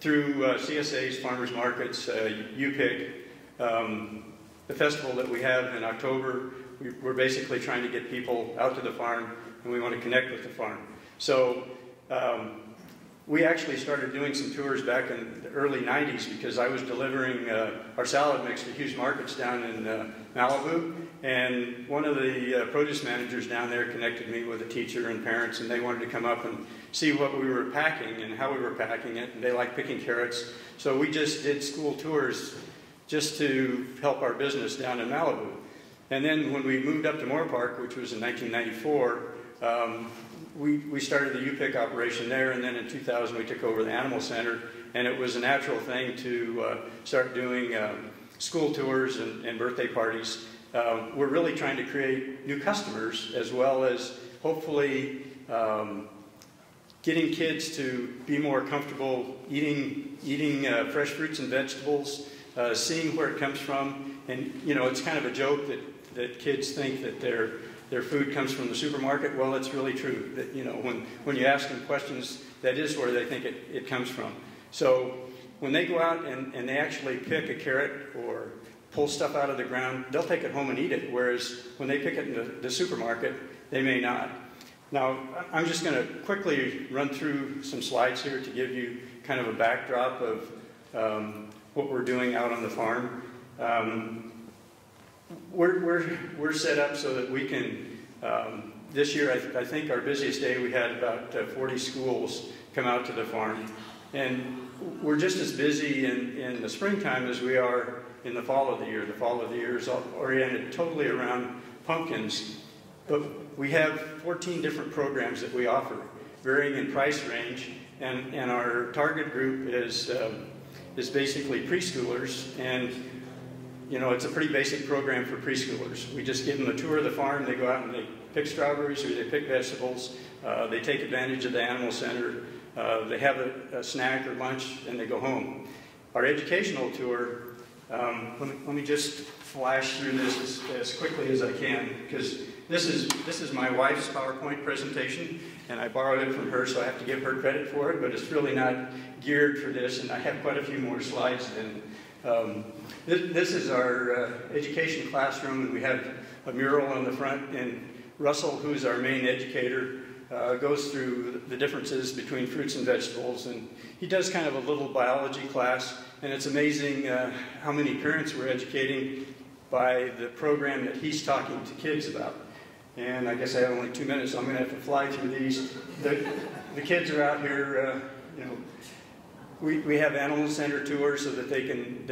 through CSA's farmers markets, U-Pick, the festival that we have in October. We're basically trying to get people out to the farm, and we want to connect with the farm. So we actually started doing some tours back in the early 90s because I was delivering our salad mix to huge markets down in Malibu, and one of the produce managers down there connected me with a teacher and parents, and they wanted to come up and see what we were packing and how we were packing it, and they like picking carrots. So we just did school tours just to help our business down in Malibu. And then when we moved up to Moore Park, which was in 1994, we started the U-Pick operation there, and then in 2000 we took over the Animal Center, and it was a natural thing to start doing school tours and birthday parties. We're really trying to create new customers as well as hopefully getting kids to be more comfortable eating fresh fruits and vegetables, seeing where it comes from. And, you know, it's kind of a joke that kids think that their food comes from the supermarket. Well, it's really true. That, you know, when you ask them questions, that is where they think it comes from. So when they go out and they actually pick a carrot or pull stuff out of the ground, they'll take it home and eat it, whereas when they pick it in the supermarket, they may not. Now, I'm just going to quickly run through some slides here to give you kind of a backdrop of what we're doing out on the farm. We're set up so that we can, this year I think our busiest day we had about 40 schools come out to the farm. And we're just as busy in the springtime as we are in the fall of the year. The fall of the year is oriented totally around pumpkins. But we have 14 different programs that we offer, varying in price range. And our target group is basically preschoolers. And, you know, it's a pretty basic program for preschoolers. We just give them a tour of the farm. They go out and they pick strawberries or they pick vegetables. They take advantage of the animal center. They have a snack or lunch, and they go home. Our educational tour, let me just flash through this as quickly as I can, because this is my wife's PowerPoint presentation, and I borrowed it from her, so I have to give her credit for it, but it's really not geared for this, and I have quite a few more slides. And this is our education classroom, and we have a mural on the front, and Russell, who's our main educator, goes through the differences between fruits and vegetables, and he does kind of a little biology class, and it's amazing how many parents we're educating by the program that he's talking to kids about. And I guess I have only 2 minutes, so I'm going to have to fly through these. The kids are out here, you know, we have animal center tours so that they can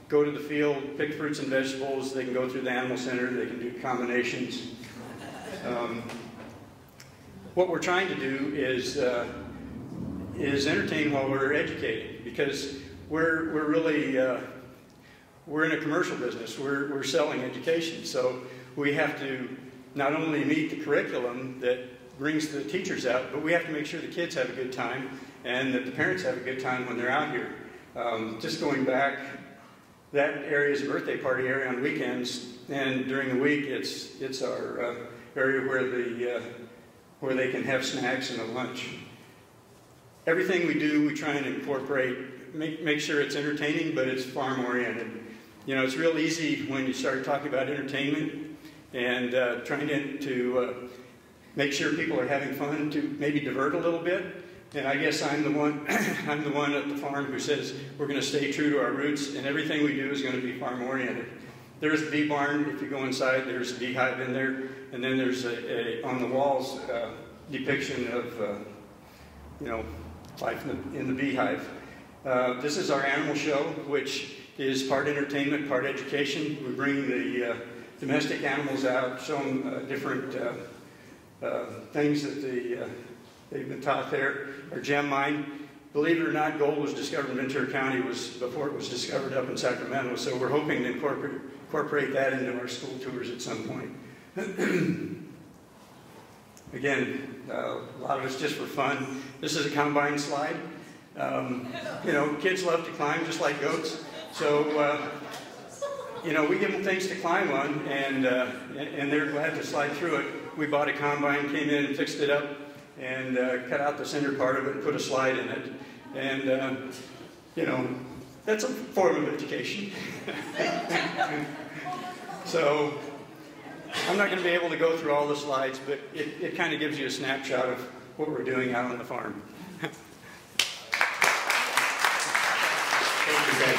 go to the field, pick fruits and vegetables, they can go through the animal center, they can do combinations. What we're trying to do is entertain while we're educating, because we're really we're in a commercial business. We're selling education, so we have to not only meet the curriculum that brings the teachers out, but we have to make sure the kids have a good time and that the parents have a good time when they're out here. Just going back, that area is a birthday party area on weekends, and during the week it's our area where they can have snacks and a lunch. Everything we do, we try and incorporate, make sure it's entertaining, but it's farm-oriented. You know, it's real easy when you start talking about entertainment and trying to make sure people are having fun to maybe divert a little bit. And I guess I'm the one at the farm who says we're going to stay true to our roots, and everything we do is going to be farm-oriented. There's a bee barn. If you go inside, there's a beehive in there, and then there's on the walls depiction of you know, life in the beehive. This is our animal show, which is part entertainment, part education. We bring the domestic animals out, show them different things that they've been taught there. Our gem mine, believe it or not, gold was discovered in Ventura County before it was discovered up in Sacramento, so we're hoping to incorporate that into our school tours at some point. Again, a lot of it's just for fun. This is a combine slide. You know, kids love to climb just like goats, so you know, we give them things to climb on, and they're glad to slide through it. We bought a combine, came in and fixed it up, and cut out the center part of it and put a slide in it. And, you know, that's a form of education. So I'm not going to be able to go through all the slides, but it kind of gives you a snapshot of what we're doing out on the farm. Thank you, Greg.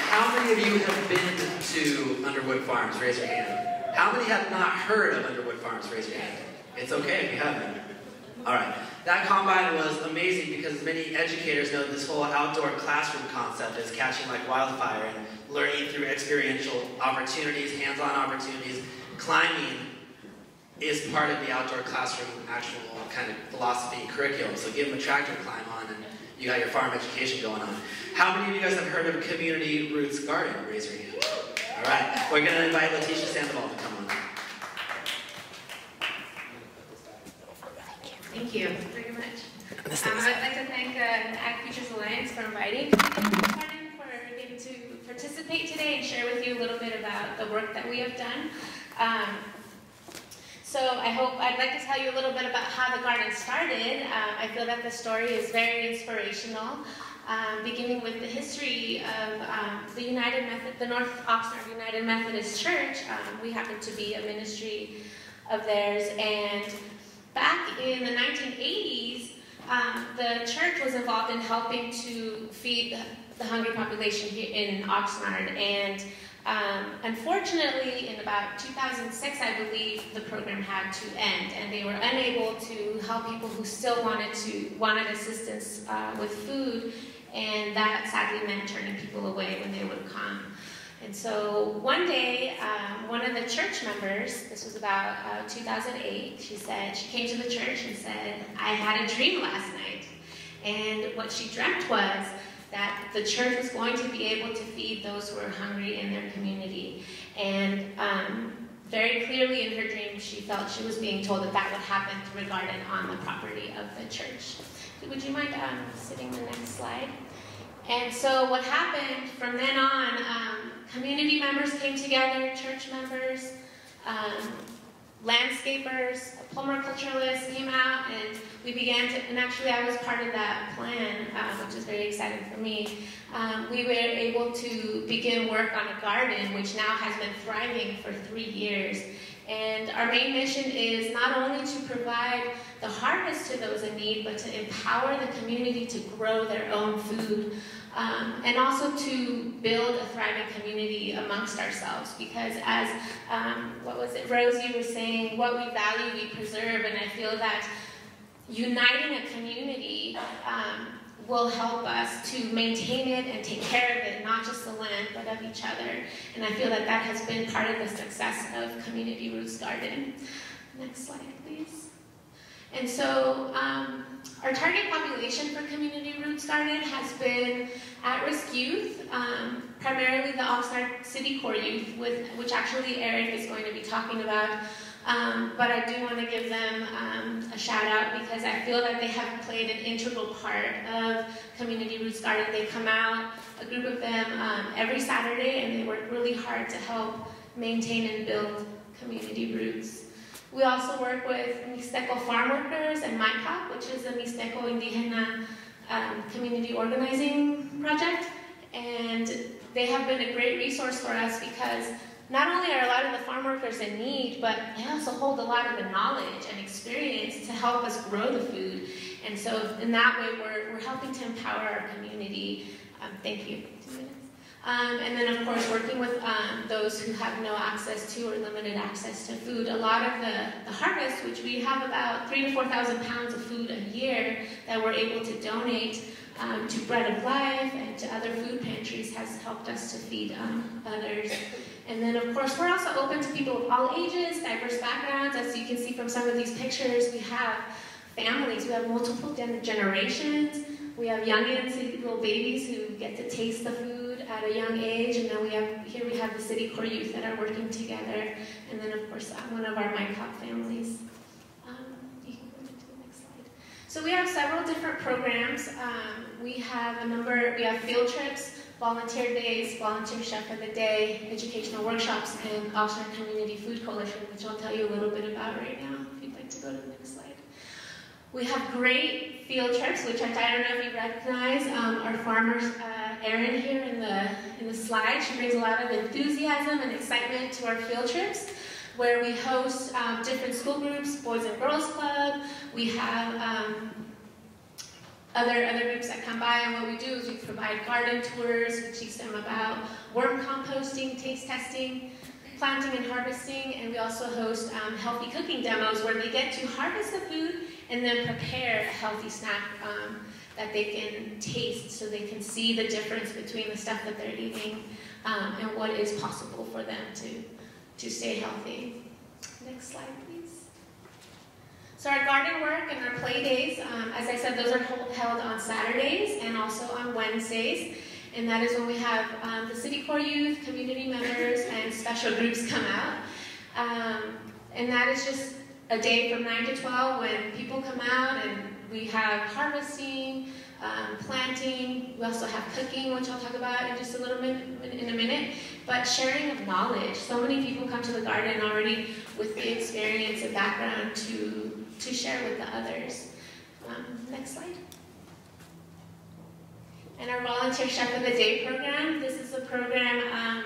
How many of you have been to Underwood Farms? Raise your hand. How many have not heard of Underwood Farms? Raise your hand. It's okay if you haven't. All right. That combine was amazing because many educators know this whole outdoor classroom concept is catching like wildfire, and learning through experiential opportunities, hands-on opportunities. Climbing is part of the outdoor classroom actual kind of philosophy and curriculum. So give them a tractor to climb on, and you got your farm education going on. How many of you guys have heard of Community Roots Garden? Raise your hand. All right. We're going to invite Leticia Sandoval to come on. Thank Thank you very much. I'd like to thank the Ag Futures Alliance for inviting me for getting to participate today and share with you a little bit about the work that we have done. So I'd like to tell you a little bit about how the garden started. I feel that the story is very inspirational, beginning with the history of the North Oxnard United Methodist Church. We happen to be a ministry of theirs, and back in the 1980s, the church was involved in helping to feed the hungry population here in Oxnard, and unfortunately, in about 2006, I believe, the program had to end, and they were unable to help people who still wanted assistance with food, and that sadly meant turning people away when they would come. And so one day, one of the church members, this was about 2008, she came to the church and said, "I had a dream last night." And what she dreamt was that the church was going to be able to feed those who were hungry in their community. And very clearly in her dream, she felt she was being told that that would happen through a garden on the property of the church. Would you mind sitting the next slide? And so what happened from then on, community members came together, church members, landscapers, horticulturalists came out, and we began to, and actually I was part of that plan, which is very exciting for me. We were able to begin work on a garden, which now has been thriving for 3 years. And our main mission is not only to provide the harvest to those in need, but to empower the community to grow their own food, and also to build a thriving community amongst ourselves. Because as, Rosie was saying, what we value, we preserve, and I feel that uniting a community will help us to maintain it and take care of it, not just the land, but of each other. And I feel that that has been part of the success of Community Roots Garden. Next slide, please. And so our target population for Community Roots Garden has been at-risk youth, primarily the Oxnard City Core youth, which actually Eric is going to be talking about. But I do want to give them a shout out because I feel that they have played an integral part of Community Roots Garden. They come out, a group of them, every Saturday, and they work really hard to help maintain and build community roots. We also work with Mixteco farm workers and MICOP, which is a Mixteco Indígena community organizing project. And they have been a great resource for us because not only are a lot of the farm workers in need, but they also hold a lot of the knowledge and experience to help us grow the food. And so in that way, we're helping to empower our community. Thank you. 2 minutes. And then, of course, working with those who have no access to or limited access to food. A lot of the harvest, which we have about 3,000 to 4,000 pounds of food a year that we're able to donate to Bread of Life and to other food pantries, has helped us to feed others. And then, of course, we're also open to people of all ages, diverse backgrounds. As you can see from some of these pictures, we have families. We have multiple generations. We have youngins, little babies who get to taste the food at a young age. And then we have the City Core youth that are working together. And then, of course, one of our MICOP families. You can go to the next slide. So we have several different programs. We have field trips, volunteer days, volunteer chef of the day, educational workshops, and Oxnard Community Food Coalition, which I'll tell you a little bit about right now, if you'd like to go to the next slide. We have great field trips, which I don't know if you recognize. Our farmers, Erin here in the slide, she brings a lot of enthusiasm and excitement to our field trips, where we host different school groups, Boys and Girls Club. We have other groups that come by, and what we do is we provide garden tours. We teach them about worm composting, taste testing, planting and harvesting, and we also host healthy cooking demos where they get to harvest the food and then prepare a healthy snack that they can taste so they can see the difference between the stuff that they're eating and what is possible for them to stay healthy. Next slide, please. So our garden work and our play days, as I said, those are held on Saturdays and also on Wednesdays. And that is when we have the City Core youth, community members, and special groups come out. And that is just a day from 9 to 12 when people come out and we have harvesting, planting, we also have cooking, which I'll talk about in just a minute, but sharing of knowledge. So many people come to the garden already with the experience and background to share with the others. Next slide. And our Volunteer Chef of the Day program. This is a program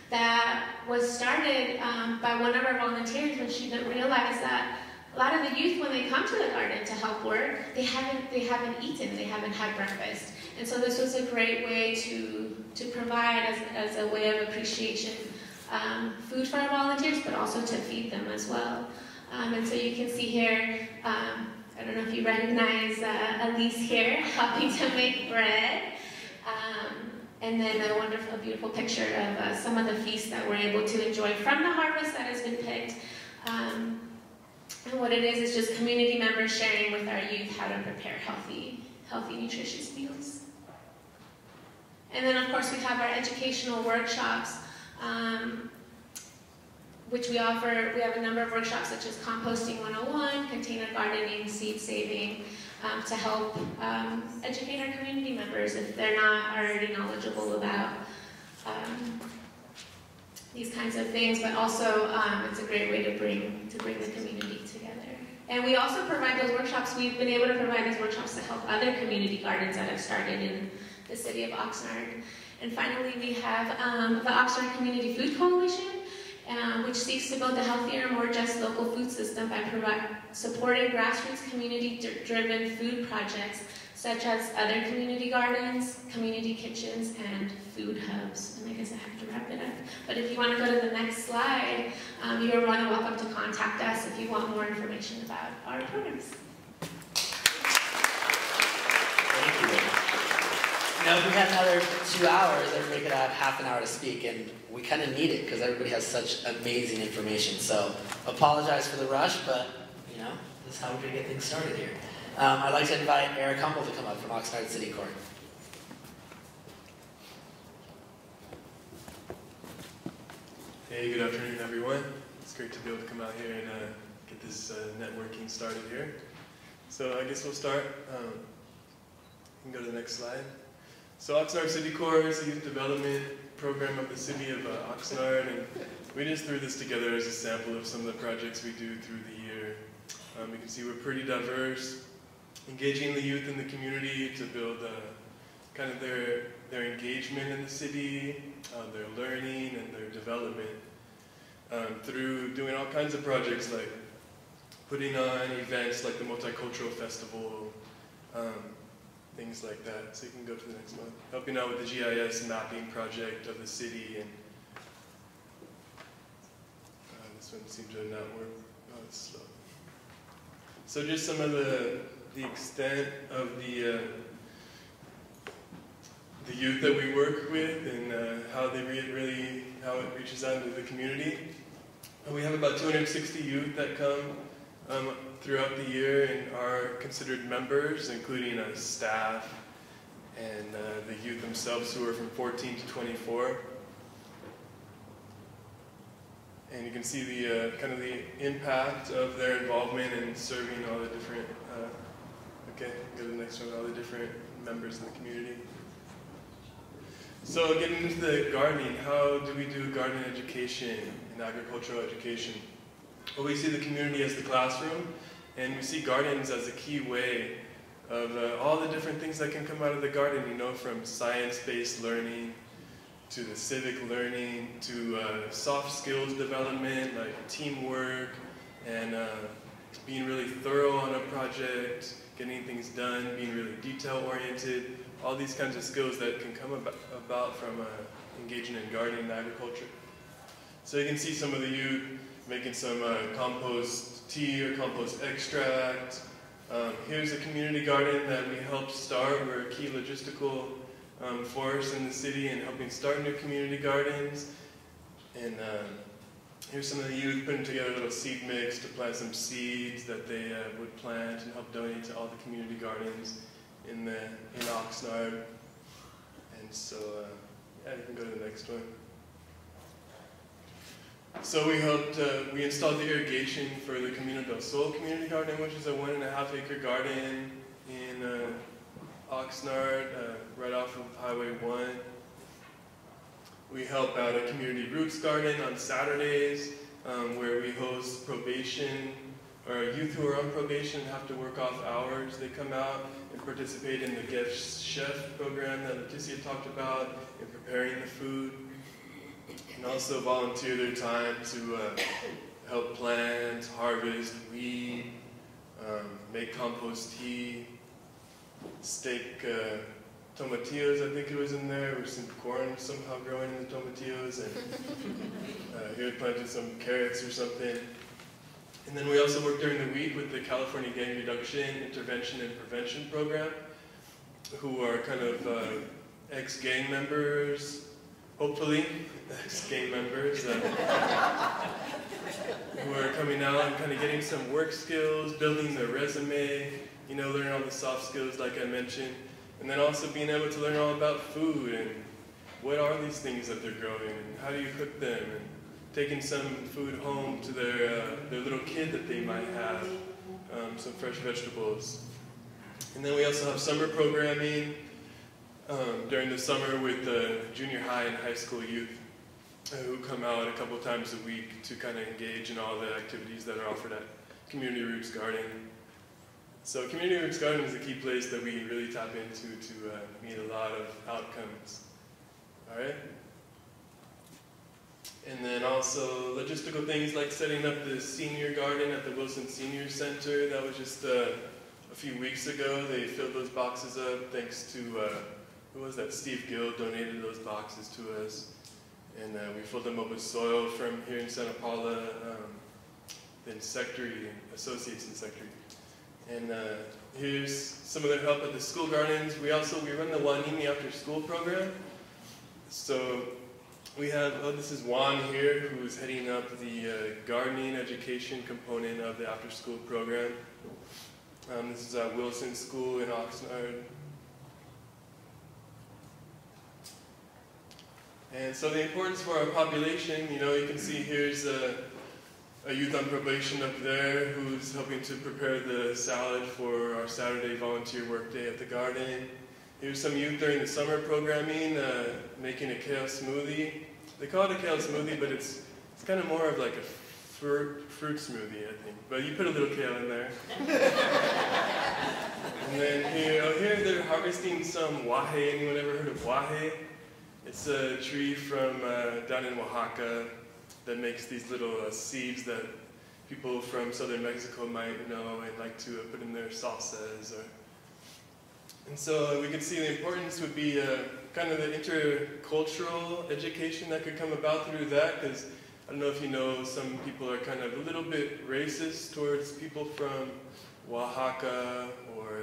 that was started by one of our volunteers when she didn't realize that a lot of the youth, when they come to the garden to help work, they haven't eaten, they haven't had breakfast. And so this was a great way to provide as a way of appreciation food for our volunteers, but also to feed them as well. And so you can see here, I don't know if you recognize Alise here, helping to make bread. And then a wonderful, beautiful picture of some of the feasts that we're able to enjoy from the harvest that has been picked. And what it is just community members sharing with our youth how to prepare healthy, nutritious meals. And then, of course, we have our educational workshops, which we offer. We have a number of workshops such as Composting 101, Container Gardening, Seed Saving, to help educate our community members if they're not already knowledgeable about these kinds of things, but also it's a great way to bring the community together. And we also provide those workshops. We've been able to provide these workshops to help other community gardens that have started in the city of Oxnard. And finally, we have the Oxnard Community Food Coalition, which seeks to build a healthier, more just local food system by supporting grassroots community-driven food projects such as other community gardens, community kitchens, and food hubs. And I guess I have to wrap it up. But if you want to go to the next slide, you're more than welcome to contact us if you want more information about our programs. Thank you. You know, if we had another 2 hours, everybody could have half an hour to speak, and we kind of need it because everybody has such amazing information. So, apologize for the rush, but you know, this is how we're going to get things started here. I'd like to invite Eric Humble to come up from Oxnard City Court. Hey, good afternoon, everyone. It's great to be able to come out here and get this networking started here. So I guess we'll start. You can go to the next slide. So Oxnard City Court is a youth development program of the city of Oxnard, and we just threw this together as a sample of some of the projects we do through the year. You can see we're pretty diverse, engaging the youth in the community to build kind of their engagement in the city, their learning and their development through doing all kinds of projects like putting on events like the Multicultural Festival, things like that. So you can go to the next one. Helping out with the GIS mapping project of the city, and this one seems to not work. Oh, it's slow. So just some of the extent of the youth that we work with and how they how it reaches out into the community. We have about 260 youth that come throughout the year and are considered members, including staff and the youth themselves who are from 14 to 24. And you can see the kind of the impact of their involvement in serving all the different, okay, go to the next one, all the different members in the community. So getting into the gardening, how do we do garden education and agricultural education? Well, we see the community as the classroom, and we see gardens as a key way of all the different things that can come out of the garden, you know, from science-based learning to the civic learning to soft skills development like teamwork and being really thorough on a project, getting things done, being really detail-oriented, all these kinds of skills that can come about from engaging in gardening and agriculture. So you can see some of the youth making some compost tea or compost extract. Here's a community garden that we helped start. We're a key logistical force in the city and helping start new community gardens. And here's some of the youth putting together a little seed mix to plant some seeds that they would plant and help donate to all the community gardens in Oxnard. And so, yeah, you can go to the next one. So we installed the irrigation for the Camino del Sol community garden, which is a 1.5 acre garden in Oxnard, right off of Highway 1. We help out a community roots garden on Saturdays, where we host probation, or youth who are on probation have to work off hours. They come out and participate in the guest chef program that Leticia talked about, in preparing the food, and also volunteer their time to help plant, harvest, weed, make compost tea, stake tomatillos, I think it was in there, with some corn somehow growing in the tomatillos, and he had planted some carrots or something. And then we also work during the week with the California Gang Reduction Intervention and Prevention Program, who are kind of ex-gang members, hopefully, ex-gang members, who are coming out and kind of getting some work skills, building their resume, you know, learning all the soft skills like I mentioned, and then also being able to learn all about food and what are these things that they're growing and how do you cook them, and taking some food home to their little kid that they might have, some fresh vegetables. And then we also have summer programming during the summer with the junior high and high school youth who come out a couple times a week to kind of engage in all the activities that are offered at Community Roots Garden. So Community Roots Garden is a key place that we really tap into to meet a lot of outcomes. All right? And then also logistical things like setting up the senior garden at the Wilson Senior Center. That was just a few weeks ago. They filled those boxes up thanks to, who was that? Steve Gill donated those boxes to us. And we filled them up with soil from here in Santa Paula, the Insectary, Associates Insectary. And here's some of their help at the school gardens. We run the Wanimi After School program. So we have, this is Juan here, who's heading up the gardening education component of the after school program. This is at Wilson School in Oxnard. And so the importance for our population, you know, you can see here's a youth on probation up there who's helping to prepare the salad for our Saturday volunteer work day at the garden. Here's some youth during the summer programming, making a kale smoothie. They call it a kale smoothie, but it's kind of more of like a fruit smoothie, I think. But you put a little kale in there. And then here they're harvesting some wahe. Anyone ever heard of wahe? It's a tree from down in Oaxaca that makes these little seeds that people from southern Mexico might know and like to put in their salsas. And so we could see the importance would be kind of the intercultural education that could come about through that, because I don't know if you know, some people are kind of a little bit racist towards people from Oaxaca or,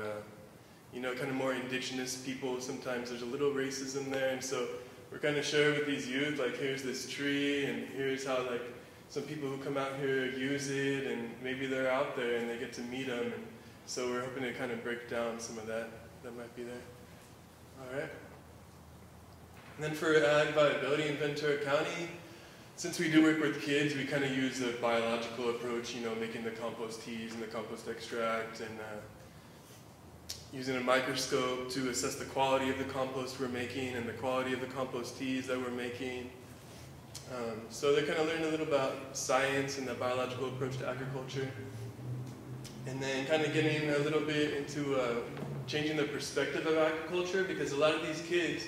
you know, kind of more indigenous people. Sometimes there's a little racism there, and so we're kind of sharing with these youth, like, here's this tree, and here's how, like, some people who come out here use it, and maybe they're out there and they get to meet them. And so we're hoping to kind of break down some of that might be there. All right. And then for ag viability in Ventura County, since we do work with kids, we kind of use a biological approach, you know, making the compost teas and the compost extract, and using a microscope to assess the quality of the compost we're making and the quality of the compost teas that we're making. So they're kind of learning a little about science and the biological approach to agriculture. And then kind of getting a little bit into changing the perspective of agriculture, because a lot of these kids,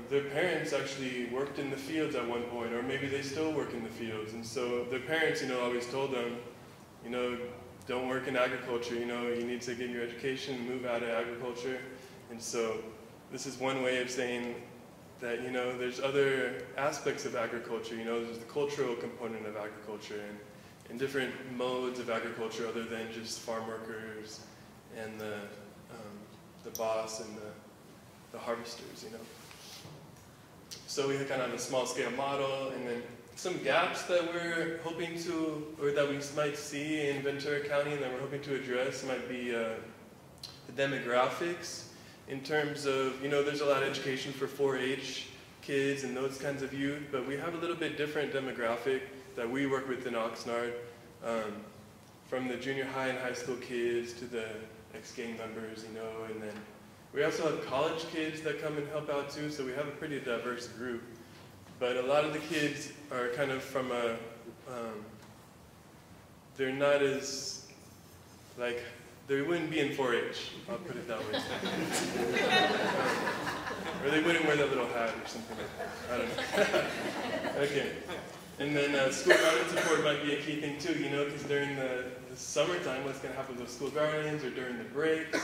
their parents actually worked in the fields at one point, or maybe they still work in the fields. And so their parents, you know, always told them, you know, don't work in agriculture, you know, you need to get your education and move out of agriculture. And so this is one way of saying that, you know, there's other aspects of agriculture, you know, there's the cultural component of agriculture and different modes of agriculture other than just farm workers and the boss and the harvesters, you know. So we kind of have a small scale model, and then some gaps that we're hoping to, or that we might see in Ventura County and that we're hoping to address might be the demographics in terms of, you know, there's a lot of education for 4-H kids and those kinds of youth, but we have a little bit different demographic that we work with in Oxnard, from the junior high and high school kids to the ex-gang members, you know, and then we also have college kids that come and help out too, so we have a pretty diverse group. But a lot of the kids are kind of from a, they're not as, like, they wouldn't be in 4-H, I'll put it that way. Or they wouldn't wear that little hat or something like that. I don't know. Okay. And then school garden support might be a key thing too, you know, because during the summertime, what's going to happen with school gardens or during the breaks,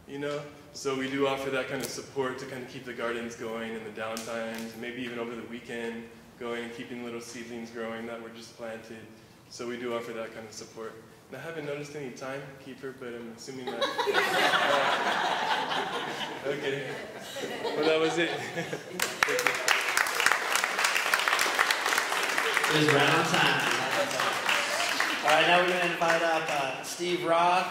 you know? So we do offer that kind of support to kind of keep the gardens going in the downtimes, maybe even over the weekend, going and keeping little seedlings growing that were just planted. So we do offer that kind of support. And I haven't noticed any timekeeper, but I'm assuming that. Okay. Well, that was it. It was right on time. All right, now we're going to invite up Steve Roth,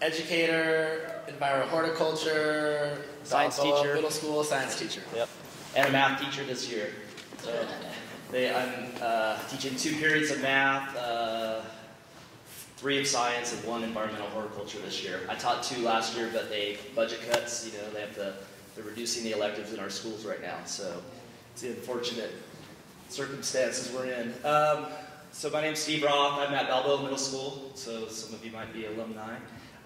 educator, horticulture, science teacher, middle school science teacher. Yep, and a math teacher this year. So I'm teaching 2 periods of math, 3 of science, and 1 environmental horticulture this year. I taught 2 last year, but budget cuts. You know, they're reducing the electives in our schools right now. So it's the unfortunate circumstances we're in. So my name's Steve Roth. I'm at Balboa Middle School, so some of you might be alumni.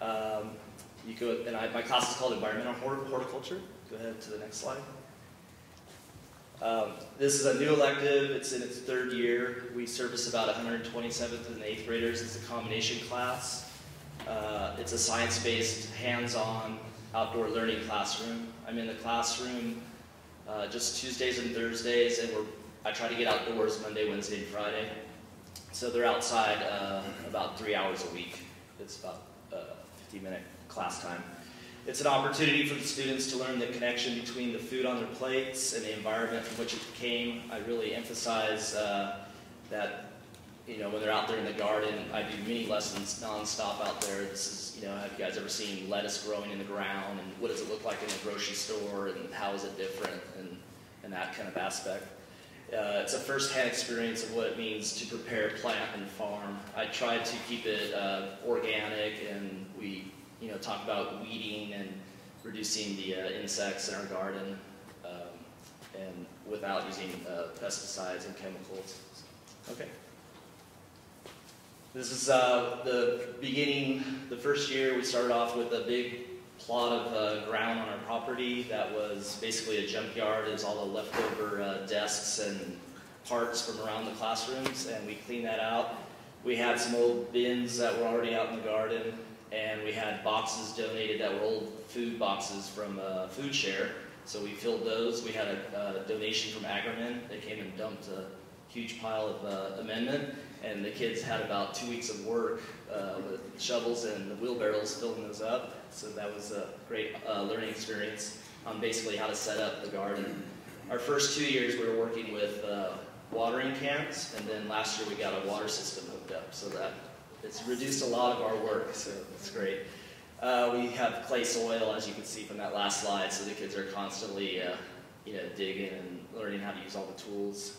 My class is called Environmental Horticulture. Go ahead to the next slide. This is a new elective. It's in its 3rd year. We service about 127th and 8th graders. It's a combination class. It's a science-based, hands-on, outdoor learning classroom. I'm in the classroom just Tuesdays and Thursdays, and I try to get outdoors Monday, Wednesday, and Friday. So they're outside about 3 hours a week. It's about 50-minute class time. It's an opportunity for the students to learn the connection between the food on their plates and the environment from which it came. I really emphasize that, you know, when they're out there in the garden, I do mini lessons nonstop out there. This is, you know, have you guys ever seen lettuce growing in the ground, and what does it look like in a grocery store, and how is it different, and that kind of aspect. It's a first-hand experience of what it means to prepare, plant, and farm. I try to keep it organic, and we, you know, talk about weeding and reducing the insects in our garden, and without using pesticides and chemicals. Okay. This is the beginning. The first year, we started off with a big plot of ground on our property that was basically a junkyard. It was all the leftover desks and parts from around the classrooms, and we cleaned that out. We had some old bins that were already out in the garden, and we had boxes donated that were old food boxes from Food Share, so we filled those. We had a donation from Agriment. They came and dumped a huge pile of amendment, and the kids had about 2 weeks of work with shovels and the wheelbarrows filling those up. So that was a great learning experience on basically how to set up the garden. Our first 2 years we were working with watering cans, and then last year we got a water system hooked up, so that it's reduced a lot of our work, so it's great. We have clay soil, as you can see from that last slide, so the kids are constantly you know, digging and learning how to use all the tools.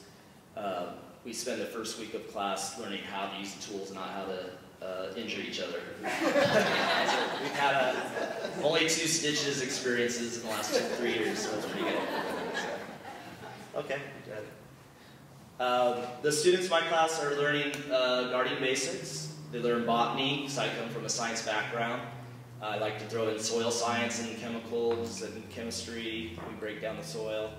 We spend the first week of class learning how to use the tools, not how to injure each other. We've had only 2 stitches experiences in the last 3 years, so it's pretty good. So, okay, good. The students in my class are learning gardening basics. They learn botany, because I come from a science background. I like to throw in soil science and chemicals and chemistry. We break down the soil.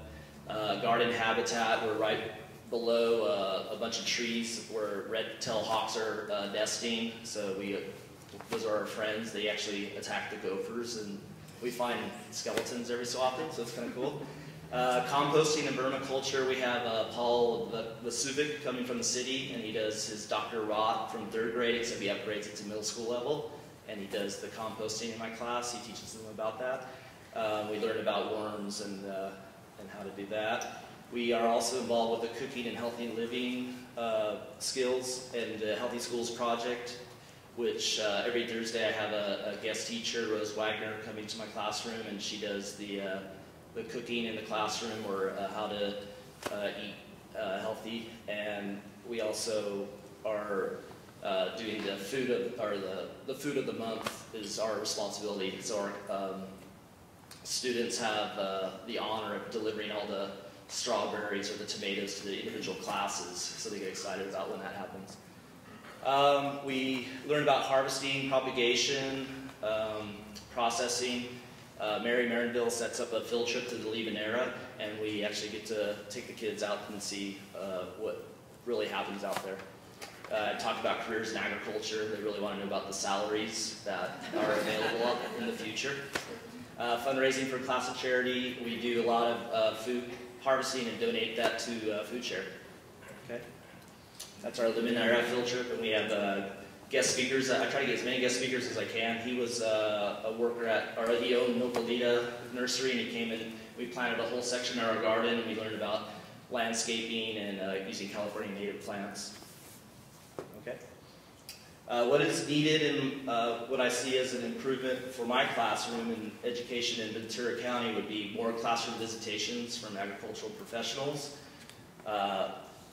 Garden habitat, we're right below a bunch of trees where red-tailed hawks are nesting. So those are our friends. They actually attack the gophers, and we find skeletons every so often, so it's kind of cool. Composting and vermiculture, we have Paul Vasuvic coming from the city, and he does his Dr. Roth from 3rd grade, except he upgrades it to middle school level, and he does the composting in my class. He teaches them about that. We learn about worms and how to do that. We are also involved with the cooking and healthy living skills and the Healthy Schools Project, which every Thursday I have a guest teacher, Rose Wagner, coming to my classroom, and she does the the cooking in the classroom or how to eat healthy. And we also are doing the food of the month is our responsibility. So our students have the honor of delivering all the strawberries or the tomatoes to the individual classes, so they get excited about when that happens. We learn about harvesting, propagation, processing. Maranville sets up a field trip to the Libanera, and we actually get to take the kids out and see what really happens out there. I talked about careers in agriculture. They really want to know about the salaries that are available in the future. Fundraising for class of charity. We do a lot of food harvesting and donate that to Food Share. Okay, that's our Libanera field trip, and we have guest speakers. I try to get as many guest speakers as I can. He was a worker he owned Nopalita Nursery, and he came in. We planted a whole section in our garden, and we learned about landscaping and using California native plants. Okay. What is needed and what I see as an improvement for my classroom and education in Ventura County would be more classroom visitations from agricultural professionals,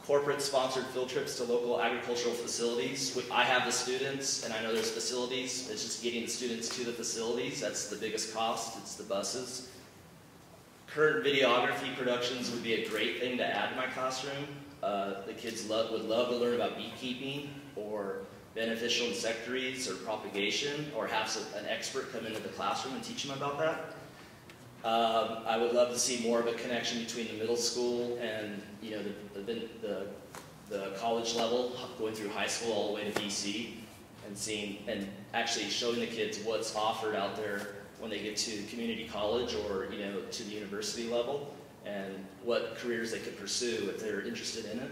corporate-sponsored field trips to local agricultural facilities. I have the students, and I know there's facilities. It's just getting the students to the facilities. That's the biggest cost. It's the buses. Current videography productions would be a great thing to add to my classroom. The kids would love to learn about beekeeping or beneficial insectaries or propagation, or have an expert come into the classroom and teach them about that. I would love to see more of a connection between the middle school and the college level, going through high school all the way to DC, and actually showing the kids what's offered out there when they get to community college or to the university level, and what careers they could pursue if they're interested in it.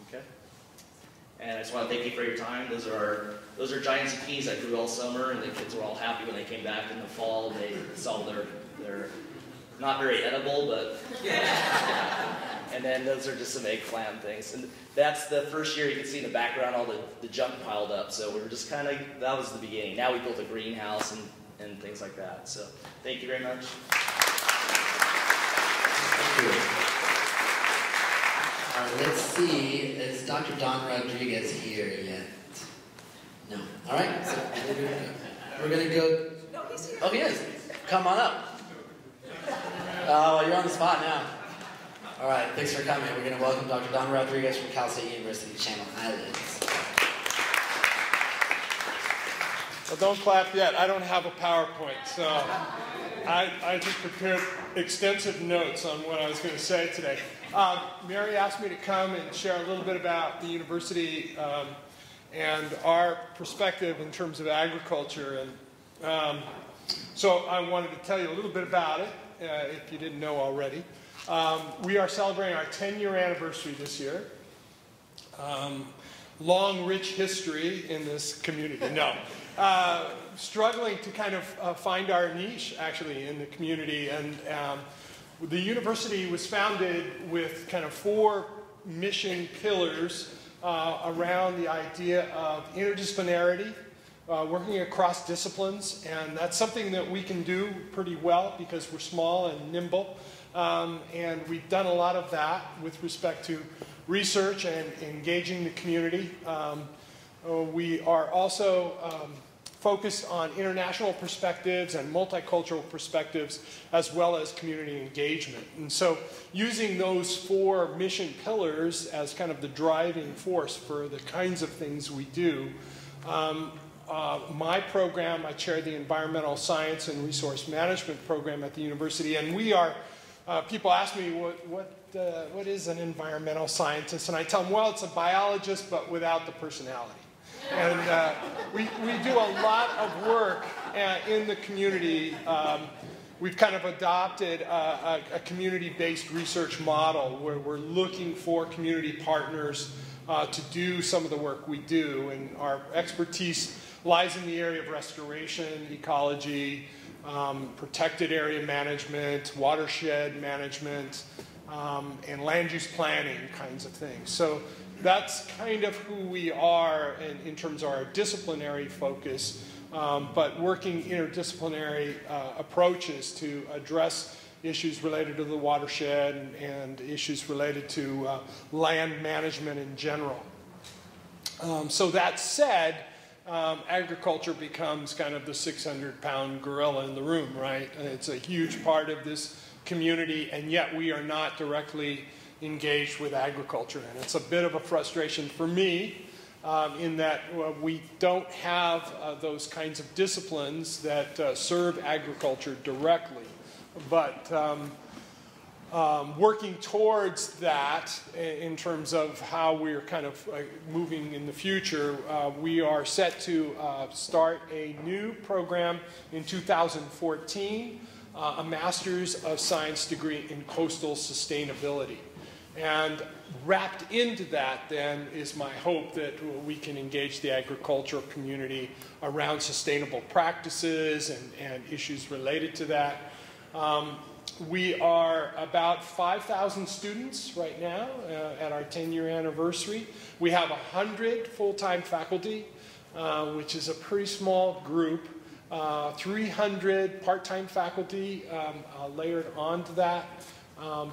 Okay. And I just want to thank you for your time. Those are giant zucchinis that grew all summer, and the kids were all happy when they came back in the fall. They saw they're not very edible, but and then those are just some eggplant things. And that's the first year. You can see in the background all the junk piled up. So we were just that was the beginning. Now we built a greenhouse and things like that. So thank you very much. Thank you. Let's see, is Dr. Don Rodriguez here yet? No. All right, so we're going to go. Oh, he is. Come on up. Oh, you're on the spot now. All right, thanks for coming. We're going to welcome Dr. Don Rodriguez from Cal State University, Channel Islands. Well, don't clap yet. I don't have a PowerPoint, so I just prepared extensive notes on what I was going to say today. Mary asked me to come and share a little bit about the university and our perspective in terms of agriculture. And so I wanted to tell you a little bit about it, if you didn't know already. We are celebrating our 10-year anniversary this year. Long, rich history in this community. No. Struggling to kind of find our niche, actually, in the community. And the university was founded with kind of 4 mission pillars around the idea of interdisciplinarity, working across disciplines, and that's something that we can do pretty well because we're small and nimble. And we've done a lot of that with respect to research and engaging the community. We are also focused on international perspectives and multicultural perspectives, as well as community engagement. And so using those 4 mission pillars as kind of the driving force for the kinds of things we do, my program, I chair the Environmental Science and Resource Management program at the university, and we are, people ask me, what is an environmental scientist? And I tell them, well, it's a biologist, but without the personality. And we do a lot of work in the community. We've kind of adopted a community-based research model where we're looking for community partners to do some of the work we do. And our expertise lies in the area of restoration, ecology, protected area management, watershed management, and land use planning kinds of things. So that's kind of who we are in terms of our disciplinary focus, but working interdisciplinary approaches to address issues related to the watershed and issues related to land management in general. So that said, agriculture becomes kind of the 600-pound gorilla in the room, right? It's a huge part of this community, and yet we are not directly engaged with agriculture. And it's a bit of a frustration for me in that we don't have those kinds of disciplines that serve agriculture directly. But working towards that in terms of how we're kind of moving in the future, we are set to start a new program in 2014, a Master's of Science degree in Coastal Sustainability. And wrapped into that then is my hope that we can engage the agricultural community around sustainable practices and issues related to that. We are about 5,000 students right now at our 10-year anniversary. We have 100 full-time faculty, which is a pretty small group. 300 part-time faculty layered onto that.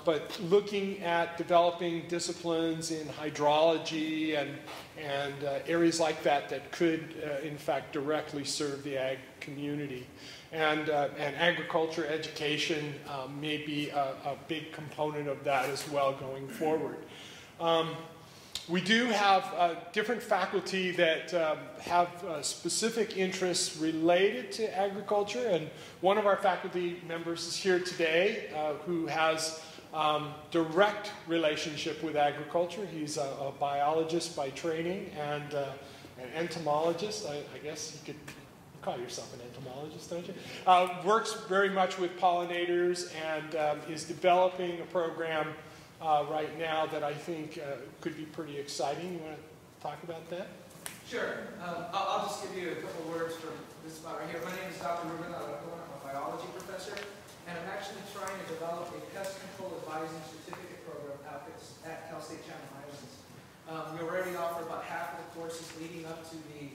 But looking at developing disciplines in hydrology and areas like that that could, in fact, directly serve the ag community. And agriculture education may be a big component of that as well going forward. We do have different faculty that have specific interests related to agriculture, and one of our faculty members is here today who has direct relationship with agriculture. He's a biologist by training and an entomologist. I guess you could call yourself an entomologist, don't you? Works very much with pollinators and is developing a program right now that I think could be pretty exciting. You want to talk about that? Sure. I'll just give you a couple words from this spot right here. My name is Dr. Ruben. I'm a biology professor, and I'm actually trying to develop a pest control advising certificate program out at Cal State Channel Islands. We already offer about half of the courses leading up to the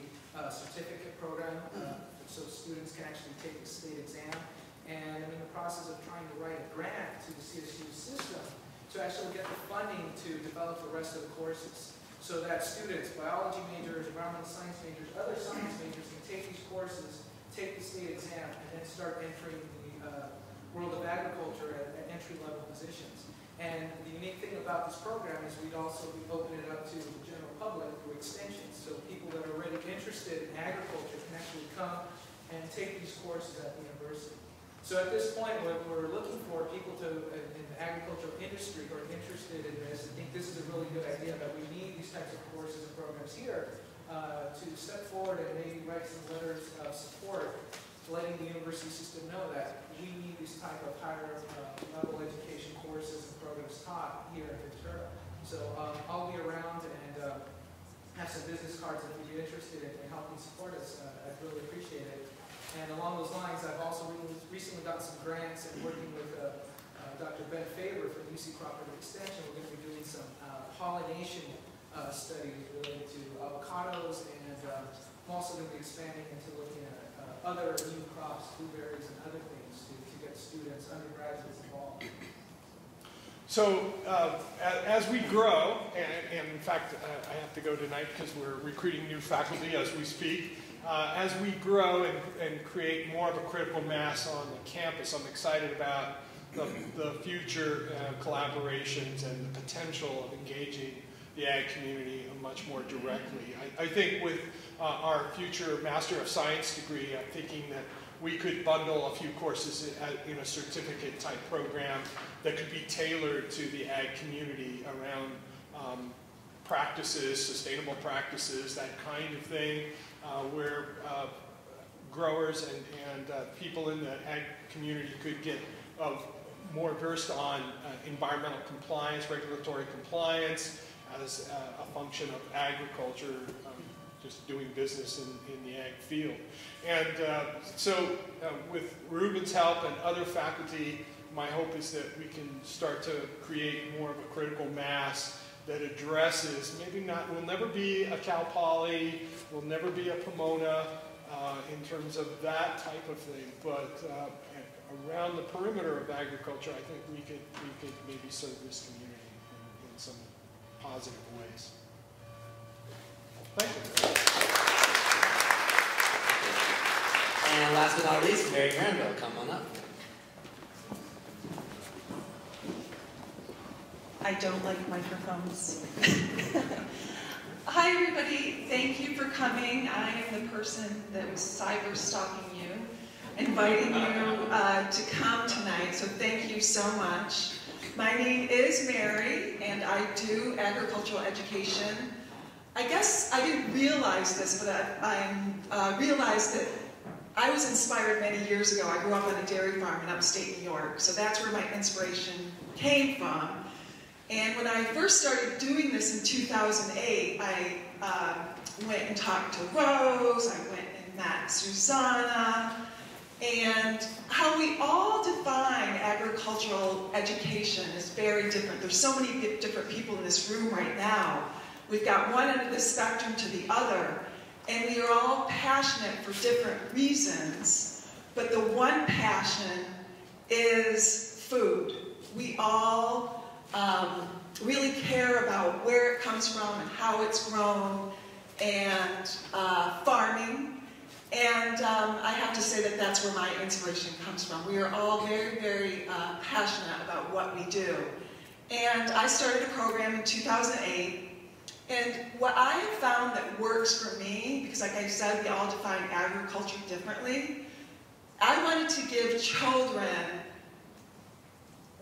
certificate program, so students can actually take the state exam. And I'm in the process of trying to write a grant to the CSU system to actually get the funding to develop the rest of the courses so that students, biology majors, environmental science majors, other science majors can take these courses, take the state exam, and then start entering the world of agriculture at entry-level positions. And the unique thing about this program is we'd also be opening it up to the general public through extensions. So people that are already interested in agriculture can actually come and take these courses at the university. So at this point, we're looking for people in the agricultural industry who are interested in this. I think this is a really good idea that we need these types of courses and programs here to step forward and maybe write some letters of support, letting the university system know that we need these type of higher level education courses and programs taught here in Ventura. So I'll be around and have some business cards if you're interested in helping support us. I'd really appreciate it. And along those lines, I've also recently gotten some grants and working with Dr. Ben Faber from UC Cooperative Extension. We're going to be doing some pollination studies related to avocados, and I'm also going to be expanding into looking at other new crops, blueberries, and other things to get students, undergraduates involved. So as we grow, and in fact I have to go tonight because we're recruiting new faculty as we speak, as we grow and create more of a critical mass on the campus, I'm excited about the future collaborations and the potential of engaging the ag community much more directly. I think with our future Master of Science degree, I'm thinking that we could bundle a few courses in a certificate type program that could be tailored to the ag community around practices, sustainable practices, that kind of thing, where growers and people in the ag community could get more versed on environmental compliance, regulatory compliance as a function of agriculture, just doing business in the ag field. And so with Ruben's help and other faculty, my hope is that we can start to create more of a critical mass that addresses, will never be a Cal Poly, will never be a Pomona in terms of that type of thing, but around the perimeter of agriculture, I think we could maybe serve this community in some positive ways. Thank you. And last but not least, Mary Maranville, come on up. I don't like microphones. Hi everybody, thank you for coming. I am the person that was cyber stalking you, inviting you to come tonight, so thank you so much. My name is Mary, and I do agricultural education. I guess I didn't realize this, but I realized that I was inspired many years ago. I grew up on a dairy farm in upstate New York, so that's where my inspiration came from. And when I first started doing this in 2008, I went and talked to Rose, I went and met Susanna, and how we all define agricultural education is very different. There's so many different people in this room right now. We've got one end of the spectrum to the other, and we are all passionate for different reasons, but the one passion is food. We all really care about where it comes from and how it's grown, and farming. And I have to say that that's where my inspiration comes from. We are all very, very passionate about what we do. And I started a program in 2008. And what I have found that works for me, because like I said, we all define agriculture differently, I wanted to give children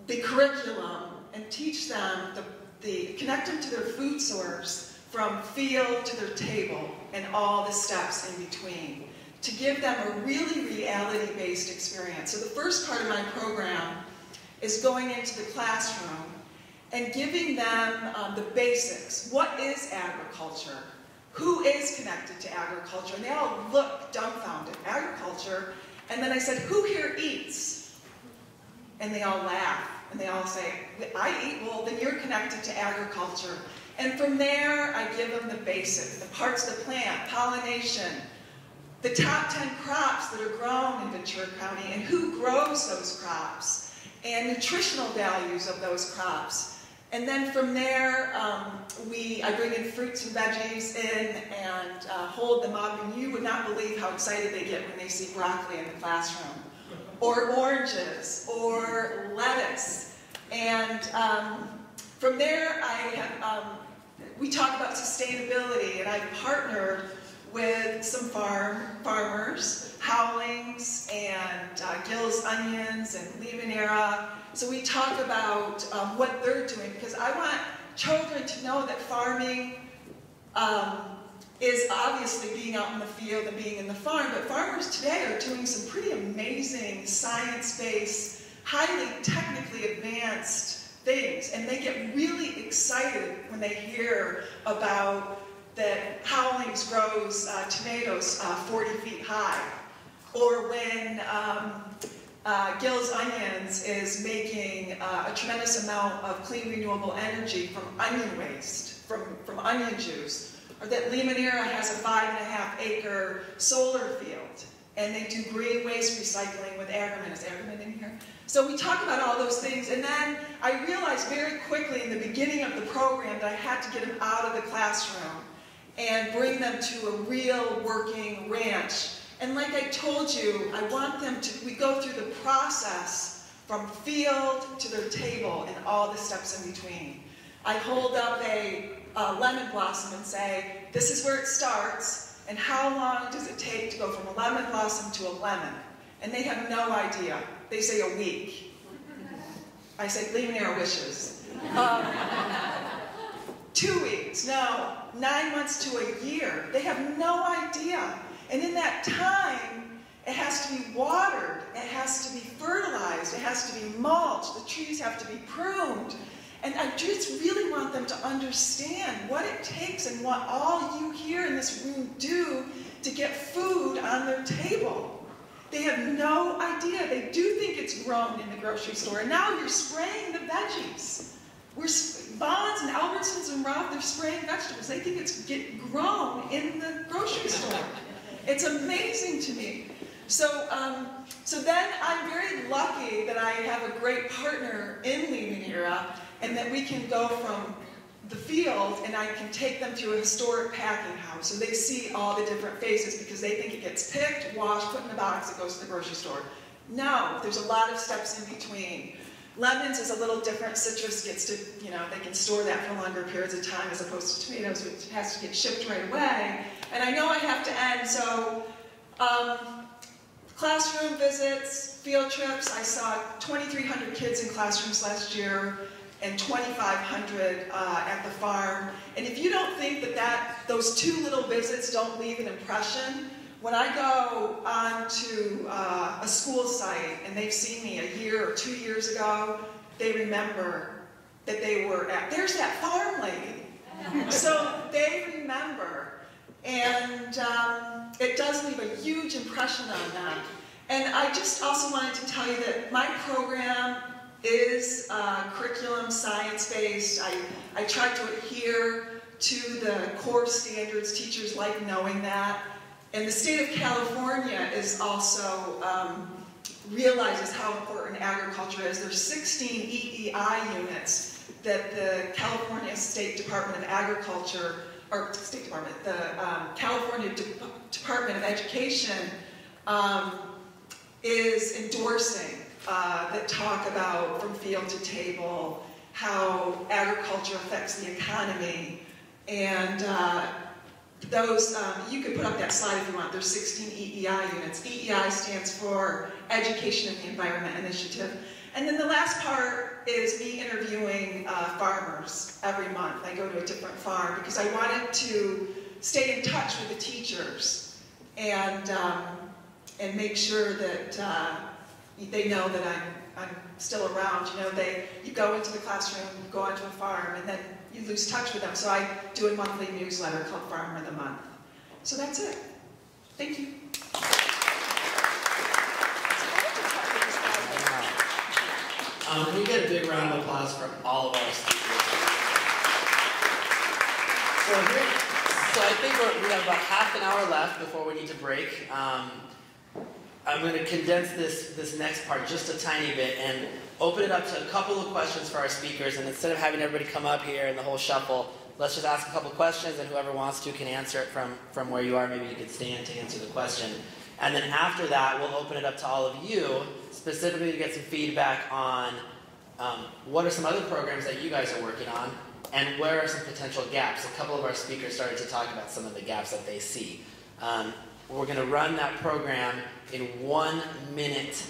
the curriculum and teach them, connect them to their food source from field to their table and all the steps in between, to give them a really reality-based experience. So the first part of my program is going into the classroom and giving them the basics. What is agriculture? Who is connected to agriculture? And they all look dumbfounded. Agriculture. And then I said, who here eats? And they all laugh. And they all say, I eat. Well, then you're connected to agriculture. And from there, I give them the basics, the parts of the plant, pollination, the top 10 crops that are grown in Ventura County, and who grows those crops, and nutritional values of those crops. And then from there, I bring in fruits and veggies in and hold them up, and you would not believe how excited they get when they see broccoli in the classroom, or oranges, or lettuce. And from there, we talk about sustainability, and I've partnered with some farmers, Howlings and Gill's Onions and Limonera. So we talk about what they're doing, because I want children to know that farming is obviously being out in the field and being in the farm, but farmers today are doing some pretty amazing science-based, highly technically advanced things, and they get really excited when they hear about that Howlings grows tomatoes 40 feet high, or when Gill's Onions is making a tremendous amount of clean renewable energy from onion waste, from onion juice, or that Limonera has a 5.5-acre solar field, and they do green waste recycling with Agriment. Is Agriment in here? So we talk about all those things, and then I realized very quickly in the beginning of the program that I had to get them out of the classroom and bring them to a real working ranch. And like I told you, I want them to, we go through the process from field to their table and all the steps in between. I hold up a lemon blossom and say, this is where it starts, and how long does it take to go from a lemon blossom to a lemon? And they have no idea. They say a week. I say, Limonera wishes. 2 weeks, no, 9 months to a year. They have no idea. And in that time, it has to be watered, it has to be fertilized, it has to be mulched, the trees have to be pruned. And I just really want them to understand what it takes and what all you here in this room do to get food on their table. They have no idea. They do think it's grown in the grocery store. And now you're spraying the veggies. Bonds and Albertsons and Roth, they're spraying vegetables. They think it's grown in the grocery store. It's amazing to me. So then I'm very lucky that I have a great partner in Leaving Era, and that we can go from the field and I can take them through a historic packing house, so they see all the different phases, because they think it gets picked, washed, put in a box, it goes to the grocery store. No, there's a lot of steps in between. Lemons is a little different. Citrus gets to, they can store that for longer periods of time as opposed to tomatoes, which has to get shipped right away. And I know I have to end, so classroom visits, field trips. I saw 2,300 kids in classrooms last year and 2,500 at the farm. And if you don't think that those 2 little visits don't leave an impression, when I go on to a school site and they've seen me a year or 2 years ago, they remember that they were at, there's that farm lady. So they remember. And it does leave a huge impression on them. And I just also wanted to tell you that my program is curriculum science-based. I try to adhere to the core standards. Teachers like knowing that. And the state of California is also realizes how important agriculture is. There's 16 EEI units that the California State Department of Agriculture, or State Department, the California Department of Education is endorsing that talk about from field to table, how agriculture affects the economy, and those, you could put up that slide if you want, there's 16 EEI units. EEI stands for Education in the Environment Initiative. And then the last part is me interviewing farmers every month. I go to a different farm because I wanted to stay in touch with the teachers and make sure that they know that I'm still around. You go into the classroom, you go onto a farm, and then you lose touch with them. So I do a monthly newsletter called Farmer of the Month. So that's it. Thank you. Can we get a big round of applause for all of our speakers? So I think we have about half an hour left before we need to break. I'm going to condense this next part just a tiny bit and open it up to a couple of questions for our speakers. And instead of having everybody come up here and the whole shuffle, let's just ask a couple questions, and whoever wants to can answer it from where you are. Maybe you could stand to answer the question. And then after that, we'll open it up to all of you, specifically to get some feedback on what are some other programs that you guys are working on, and where are some potential gaps. A couple of our speakers started to talk about some of the gaps that they see. We're going to run that program in 1 minute,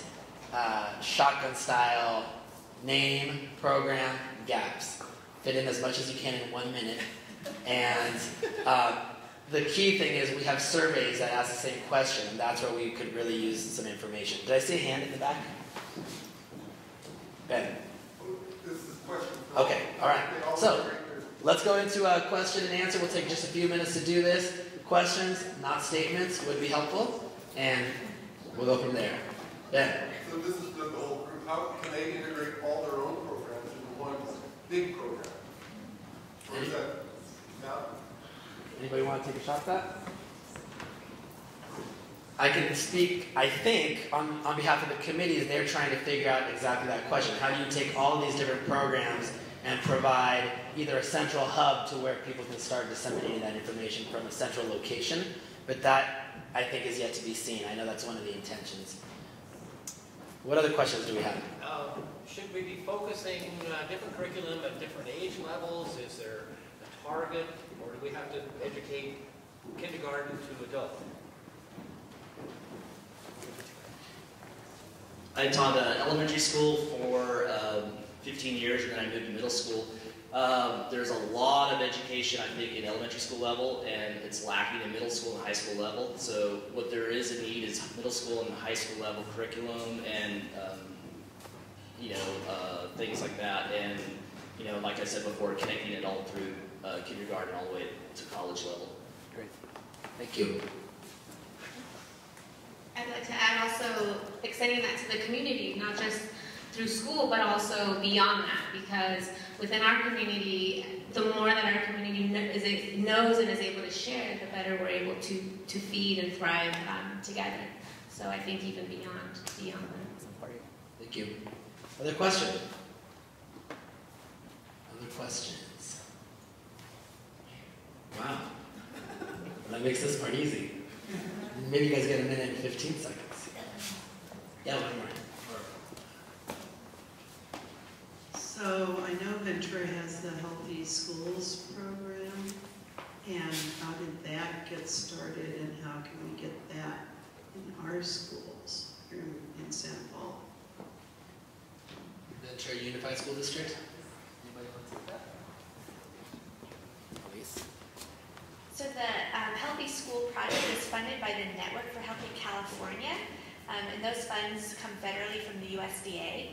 shotgun style, name, program, gaps. Fit in as much as you can in 1 minute. And the key thing is we have surveys that ask the same question, and that's where we could really use some information. Did I see a hand in the back? Ben. This is a question. Okay, all right. So let's go into a question and answer. We'll take just a few minutes to do this. Questions, not statements, would be helpful, and we'll go from there. Ben. So this is the whole group. How can they integrate all their own programs into one big program? Or is that not? Anybody want to take a shot at that? I can speak, I think, on behalf of the committees. They're trying to figure out exactly that question. How do you take all of these different programs and provide either a central hub to where people can start disseminating that information from a central location? But that, I think, is yet to be seen. I know that's one of the intentions. What other questions do we have? Should we be focusing different curriculum at different age levels? Is there a target, or do we have to educate kindergarten to adult? I taught elementary school for 15 years, and then I moved to middle school. There's a lot of education, I think, in elementary school level, and it's lacking in middle school and high school level. So what there is a need is middle school and high school level curriculum and, things like that. And, like I said before, connecting it all through kindergarten all the way to college level. Great. Thank you. I'd like to add also extending that to the community, not just through school, but also beyond that, because within our community, the more that our community knows and is able to share, the better we're able to feed and thrive together. So I think even beyond that. Thank you. Other questions? Other questions? Wow. That makes this part easy. Maybe you guys get a minute and 15 seconds. Yeah, one more. So I know Ventura has the Healthy Schools program, and how did that get started, and how can we get that in our schools here in Sandoval? Ventura Unified School District? Anybody want to take that? Alise? So the Healthy School Project is funded by the Network for Healthy California, and those funds come federally from the USDA.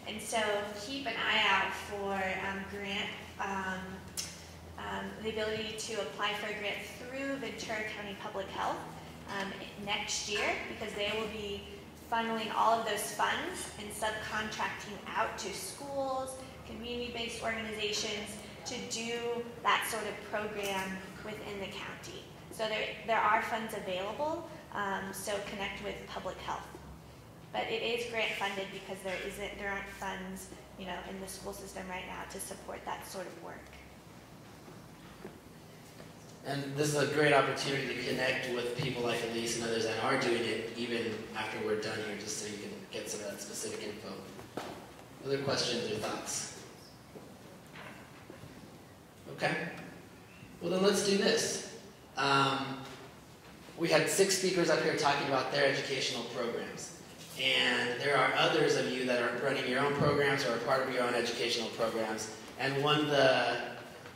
And so keep an eye out for the ability to apply for a grant through Ventura County Public Health next year, because they will be funneling all of those funds and subcontracting out to schools, community-based organizations to do that sort of program within the county. So there are funds available, so connect with public health. But it is grant funded because there aren't funds, in the school system right now to support that sort of work. And this is a great opportunity to connect with people like Alise and others that are doing it even after we're done here, just so you can get some of that specific info. Other questions or thoughts? Okay. Well, then let's do this. We had 6 speakers up here talking about their educational programs. And there are others of you that are running your own programs or are part of your own educational programs. And one of the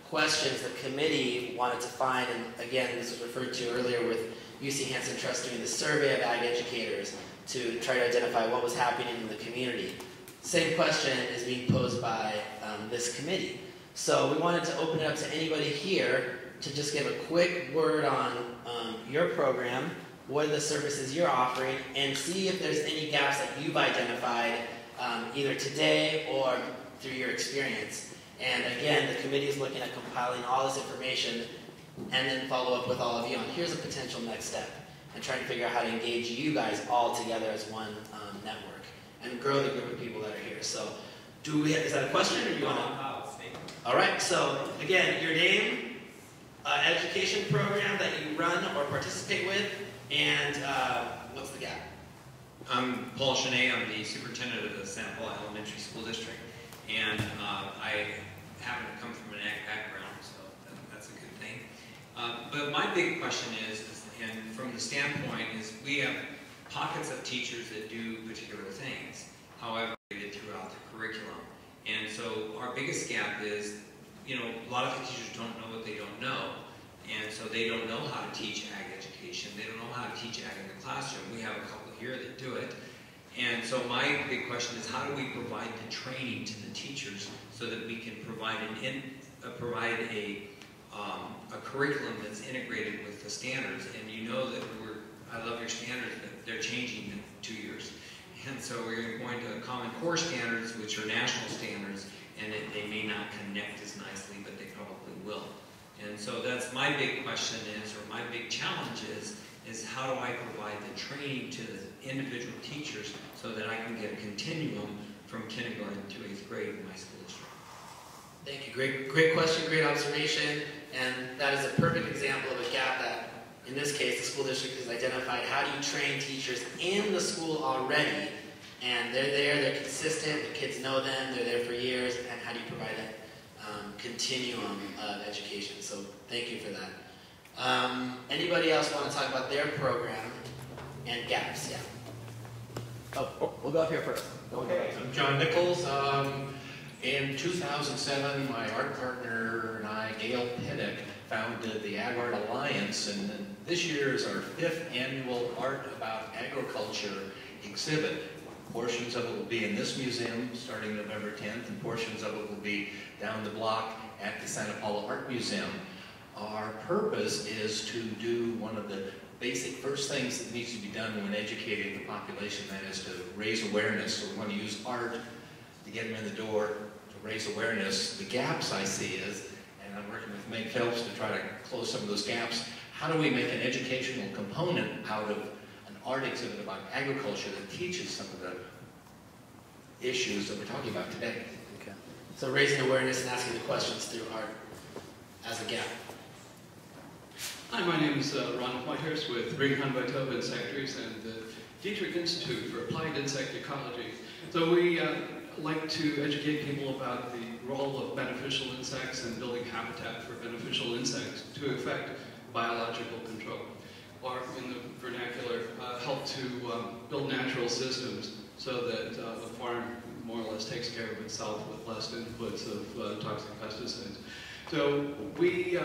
questions the committee wanted to find, and again, this was referred to earlier with UC Hanson Trust doing the survey of ag educators to try to identify what was happening in the community. Same question is being posed by this committee. So we wanted to open it up to anybody here to just give a quick word on your program, what are the services you're offering, and see if there's any gaps that you've identified either today or through your experience. And again, the committee is looking at compiling all this information and then follow up with all of you on here's a potential next step and trying to figure out how to engage you guys all together as one network and grow the group of people that are here. So is that a question or do you want to? All right, so again, your name, education program that you run or participate with, and what's the gap? I'm Paul Chenet. I'm the superintendent of the Sandoval Elementary School District, and I happen to come from an ag background, so that's a good thing. But my big question is, and from the standpoint, is we have pockets of teachers that do particular things, however, throughout the curriculum. And so our biggest gap is, a lot of the teachers don't know what they don't know. And so they don't know how to teach ag education. They don't know how to teach ag in the classroom. We have a couple here that do it. And so my big question is, how do we provide the training to the teachers so that we can provide a curriculum that's integrated with the standards? And you know that I love your standards, but they're changing in 2 years. And so we're going to Common Core standards, which are national standards, and they may not connect as nicely, but they probably will. And so that's my big question or my big challenge is how do I provide the training to the individual teachers so that I can get a continuum from kindergarten to 8th grade in my school district? Thank you. Great question, great observation. And that is a perfect example of a gap that, in this case, the school district has identified. How do you train teachers in the school already? And they're there, they're consistent, the kids know them, they're there for years, and how do you provide that continuum of education? So thank you for that. Anybody else want to talk about their program and gaps? Yeah. Oh, we'll go up here first. Okay, I'm John Nichols. In 2007, my art partner and I, Gail Pinnock, founded the Ag Art Alliance, and this year is our 5th annual Art About Agriculture exhibit. Portions of it will be in this museum starting November 10th, and portions of it will be down the block at the Santa Paula Art Museum. Our purpose is to do one of the basic first things that needs to be done when educating the population, that is to raise awareness. So we want to use art to get them in the door, to raise awareness. The gaps I see is, and I'm working with Meg Phelps to try to close some of those gaps, how do we make an educational component out of an art exhibit about agriculture that teaches some of the issues that we're talking about today. Okay. So raising awareness and asking the questions through art as a gap. Hi, my name is Ronald Whitehurst with Ringham Vitoba Insectaries and the Dietrich Institute for Applied Insect Ecology. So we like to educate people about the role of beneficial insects and building habitat for beneficial insects to effect biological control, or in the vernacular, help to build natural systems so that the farm more or less takes care of itself with less inputs of toxic pesticides. So we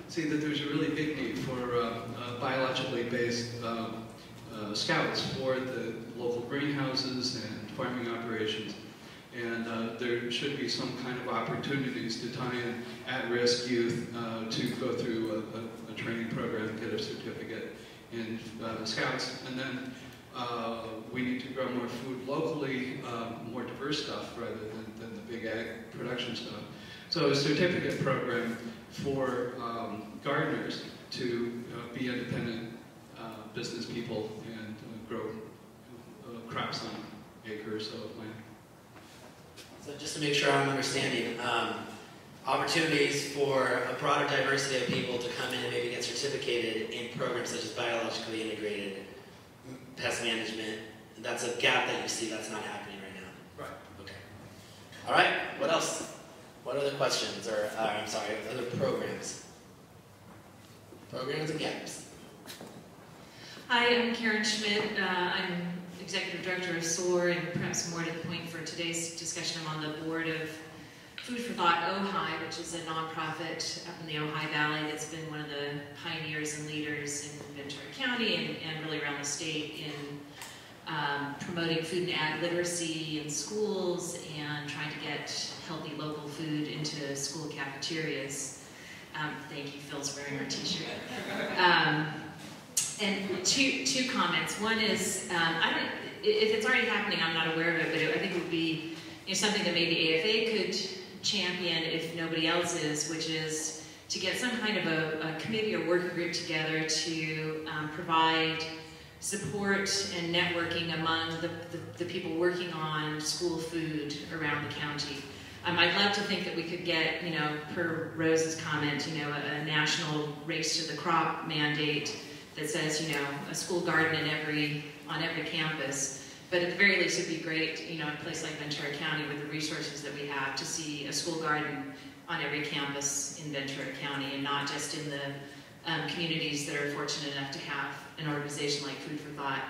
see that there's a really big need for biologically based scouts for the local greenhouses and farming operations. And there should be some kind of opportunities to tie in at-risk youth to go through a training program, get a certificate in scouts. And then we need to grow more food locally, more diverse stuff rather than the big ag production stuff. So a certificate program for gardeners to be independent business people and grow crops on acres of land. So just to make sure I'm understanding, opportunities for a broader diversity of people to come in and maybe get certificated in programs such as biologically integrated pest management, that's a gap that you see that's not happening right now. Right. Okay. All right, what else? What other questions, or I'm sorry, other programs? Programs and gaps. Hi, I'm Karen Schmidt. I'm Executive Director of SOAR, and perhaps more to the point for today's discussion, I'm on the board of Food for Thought Ojai, which is a nonprofit up in the Ojai Valley that's been one of the pioneers and leaders in Ventura County and really around the state in promoting food and ag literacy in schools and trying to get healthy local food into school cafeterias. Thank you, Phil's wearing our t-shirt. And two comments. One is, if it's already happening, I'm not aware of it, but I think it would be something that maybe AFA could champion if nobody else is, which is to get some kind of a committee or working group together to provide support and networking among the people working on school food around the county. I'd love to think that we could get, per Rose's comment, a national race to the crop mandate that says, a school garden on every campus. But at the very least, it'd be great, in a place like Ventura County with the resources that we have to see a school garden on every campus in Ventura County and not just in the communities that are fortunate enough to have an organization like Food for Thought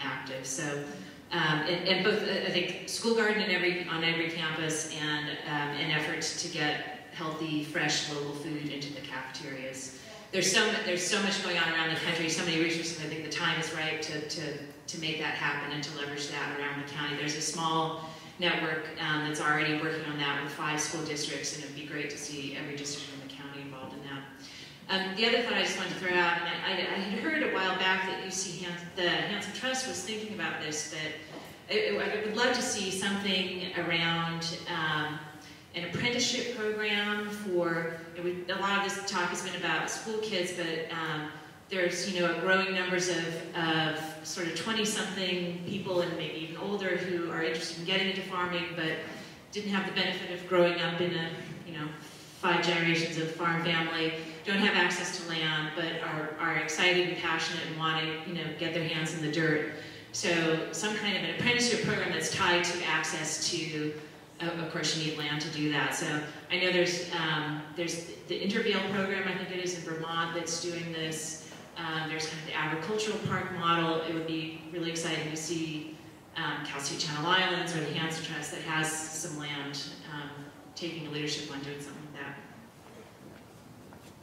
active. So, and both, I think, school garden on every campus and an effort to get healthy, fresh, local food into the cafeterias. There's so much going on around the country, so many resources. I think the time is right to make that happen and to leverage that around the county. There's a small network that's already working on that with 5 school districts, and it would be great to see every district in the county involved in that. The other thought I just wanted to throw out, and I had heard a while back that the Hanson Trust was thinking about this, that I would love to see something around an apprenticeship program for, a lot of this talk has been about school kids, but there's, growing numbers of sort of 20-something people and maybe even older who are interested in getting into farming, but didn't have the benefit of growing up in a, 5 generations of farm family, don't have access to land, but are excited and passionate and want to, get their hands in the dirt. So some kind of an apprenticeship program that's tied to access to, of course, you need land to do that. So I know there's the Intervale program, I think it is in Vermont, that's doing this. There's kind of the agricultural park model. It would be really exciting to see Cal State Channel Islands or the Hanson Trust that has some land taking a leadership on doing something like that.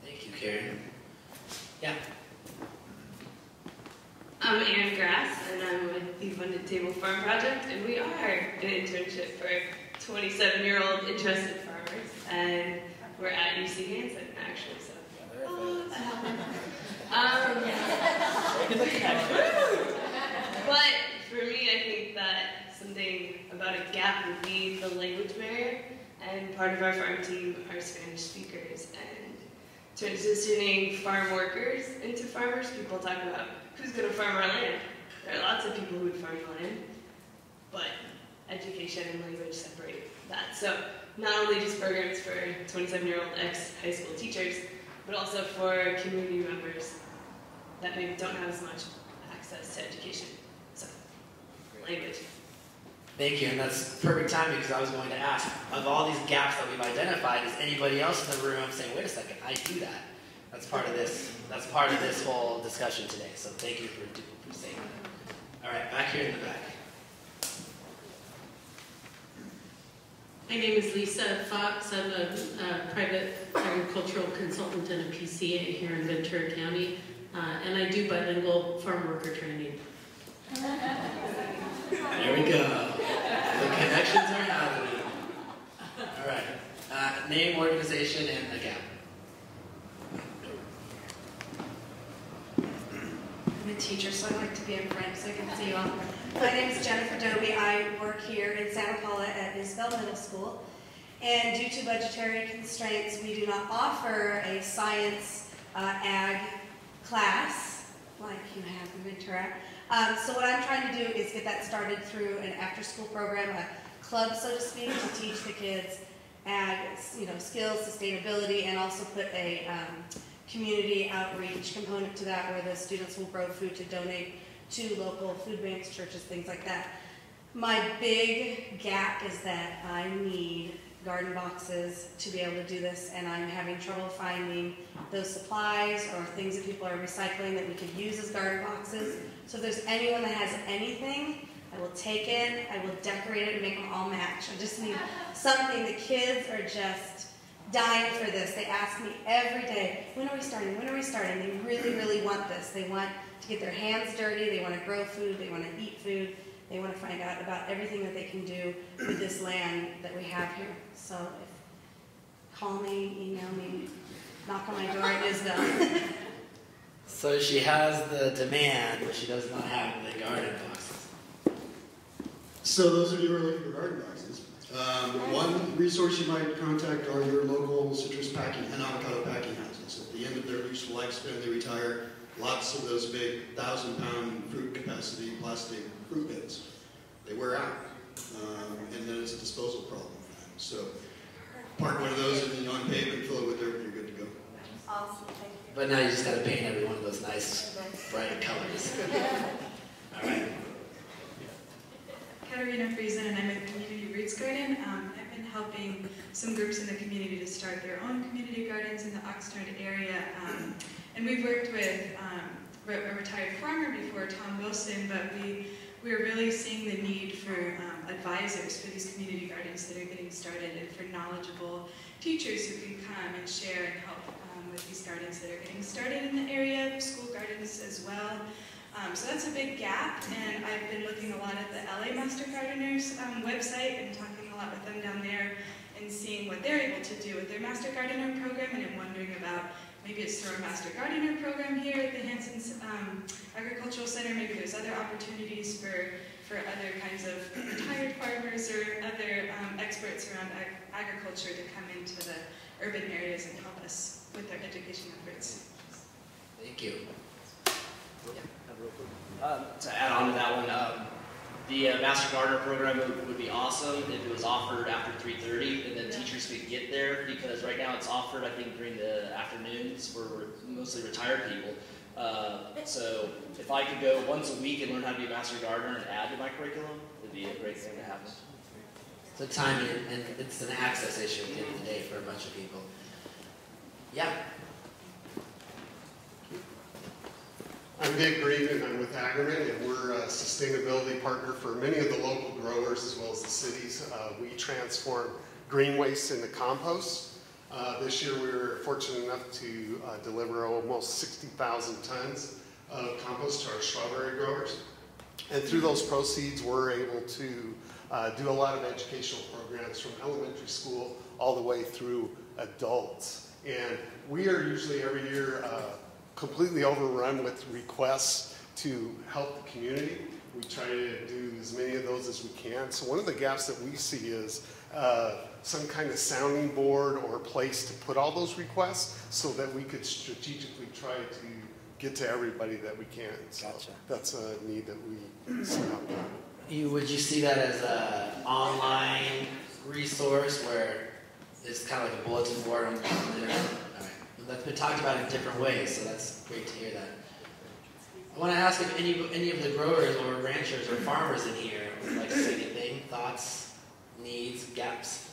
Thank you, Karen. Yeah. I'm Ann Grass, and I'm with the Funded Table Farm Project, and we are an internship for 27-year-old interested farmers, and we're at UC Hanson, actually, so. But for me, I think that something about a gap would be the language barrier, and part of our farm team are Spanish speakers, and transitioning farm workers into farmers, people talk about who's going to farm our land. There are lots of people who would farm land, but education and language separate that. So not only just programs for 27-year-old ex-high school teachers, but also for community members that maybe don't have as much access to education. So, language. Thank you, and that's perfect timing because I was going to ask, of all these gaps that we've identified, is anybody else in the room saying, wait a second, I do that? That's part of this whole discussion today, so thank you for saying that. All right, back here in the back. My name is Lisa Fox. I'm a private agricultural consultant and a PCA here in Ventura County, and I do bilingual farm worker training. There we go. The connections are happening. All right. Name, organization, and a gap. I'm a teacher, so I like to be in front so I can see you all. My name is Jennifer Doby. I work here in Santa Paula at Isabel Middle School. And due to budgetary constraints, we do not offer a science ag class like you have in Ventura. So what I'm trying to do is get that started through an after-school program, a club, so to speak, to teach the kids ag, skills, sustainability, and also put a community outreach component to that where the students will grow food to donate to local food banks, churches, things like that. My big gap is that I need garden boxes to be able to do this, and I'm having trouble finding those supplies or things that people are recycling that we could use as garden boxes. So if there's anyone that has anything, I will take it, I will decorate it and make them all match. I just need something. The kids are just dying for this. They ask me every day, when are we starting? When are we starting? They really, really want this. They want to get their hands dirty. They want to grow food. They want to eat food. They want to find out about everything that they can do with this land that we have here. So call me, email me, knock on my door, it is done. So she has the demand, but she does not have the garden boxes. So those of you who are looking for garden boxes, one resource you might contact are your local citrus packing and avocado packing houses. At the end of their useful lifespan, they retire lots of those big 1,000-pound fruit capacity plastic fruit bins. They wear out, and then it's a disposal problem for them. So park one of those and then you unpave it, fill it with dirt, and you're good to go. Awesome, thank you. But now you just got to paint every one of those nice, bright colors. All right. Katarina Friesen, and I'm at Community Roots Garden. I've been helping some groups in the community to start their own community gardens in the Oxnard area. And we've worked with a retired farmer before, Tom Wilson, but we're really seeing the need for advisors for these community gardens that are getting started and for knowledgeable teachers who can come and share and help with these gardens that are getting started in the area, school gardens as well. So that's a big gap, and I've been looking a lot at the LA Master Gardeners website and talking a lot with them down there and seeing what they're able to do with their Master Gardener program, and I'm wondering about maybe it's through a Master Gardener program here at the Hanson's Agricultural Center. Maybe there's other opportunities for other kinds of retired farmers or other experts around agriculture to come into the urban areas and help us with their education efforts. Thank you. To add on to that one, the Master Gardener program would be awesome if it was offered after 3:30 and then teachers could get there, because right now it's offered, I think, during the afternoons for mostly retired people. So if I could go once a week and learn how to be a Master Gardener and add to my curriculum, it would be a great thing to happen. It's a timing, and it's an access issue at the end of the day for a bunch of people. Yeah. I'm Dave Green, and I'm with Agriman, and we're a sustainability partner for many of the local growers as well as the cities. We transform green waste into compost. This year we were fortunate enough to deliver almost 60,000 tons of compost to our strawberry growers. And through those proceeds, we're able to do a lot of educational programs from elementary school all the way through adults. And we are usually every year completely overrun with requests to help the community. We try to do as many of those as we can. So one of the gaps that we see is some kind of sounding board or place to put all those requests so that we could strategically try to get to everybody that we can. So Gotcha. that's a need that we see out there. Would you see that as an online resource where it's kind of like a bulletin board on the internet? All right. That's been talked about in different ways, so that's great to hear that. I want to ask if any of the growers or ranchers or farmers in here would like to say anything, thoughts, needs, gaps.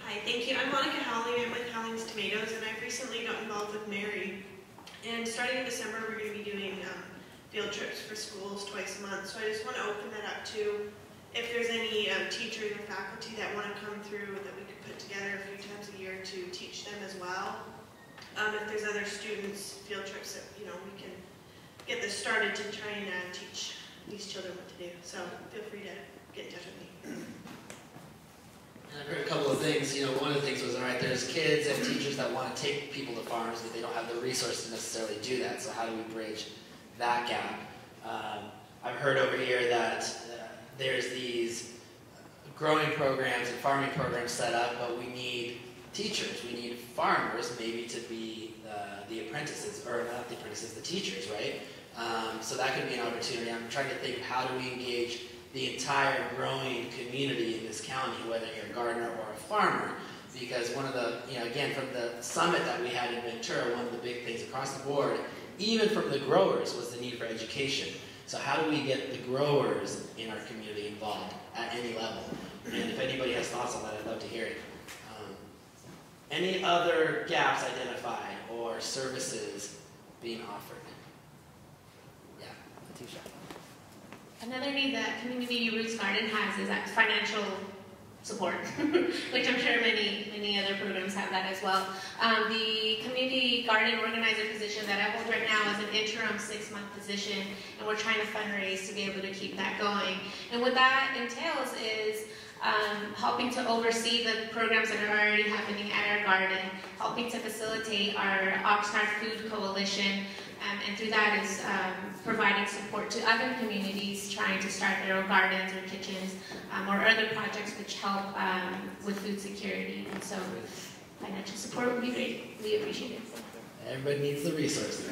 Hi, thank you. I'm Monica Howling. I'm with Howling's Tomatoes, and I've recently got involved with Mary. And starting in December, we're going to be doing field trips for schools twice a month. So I just want to open that up to if there's any teachers or faculty that want to come through that we could put together a few times a year to teach them as well. If there's other students, field trips that, you know, we can get this started to try and teach these children what to do. So feel free to get in touch with me. I've heard a couple of things. You know, one of the things was, all right, there's kids and teachers that want to take people to farms, but they don't have the resources to necessarily do that. So how do we bridge that gap? I've heard over here that there's these growing programs and farming programs set up, but we need teachers. We need farmers maybe to be the apprentices, or not the apprentices, the teachers, right? So that could be an opportunity. I'm trying to think of how do we engage the entire growing community in this county, whether you're a gardener or a farmer, because one of the, you know, again, from the summit that we had in Ventura, one of the big things across the board, even from the growers, was the need for education. So how do we get the growers in our community involved at any level? And if anybody has thoughts on that, I'd love to hear it. Any other gaps identified or services being offered? Yeah, Leticia. Another need that Community Roots Garden has is that financial support, which I'm sure many other programs have that as well. The community garden organizer position that I hold right now is an interim 6-month position, and we're trying to fundraise to be able to keep that going. And what that entails is helping to oversee the programs that are already happening at our garden, helping to facilitate our Oxnard Food Coalition, and through that is providing support to other communities trying to start their own gardens or kitchens or other projects which help with food security. And so financial support would be great. We appreciate it. Everybody needs the resources.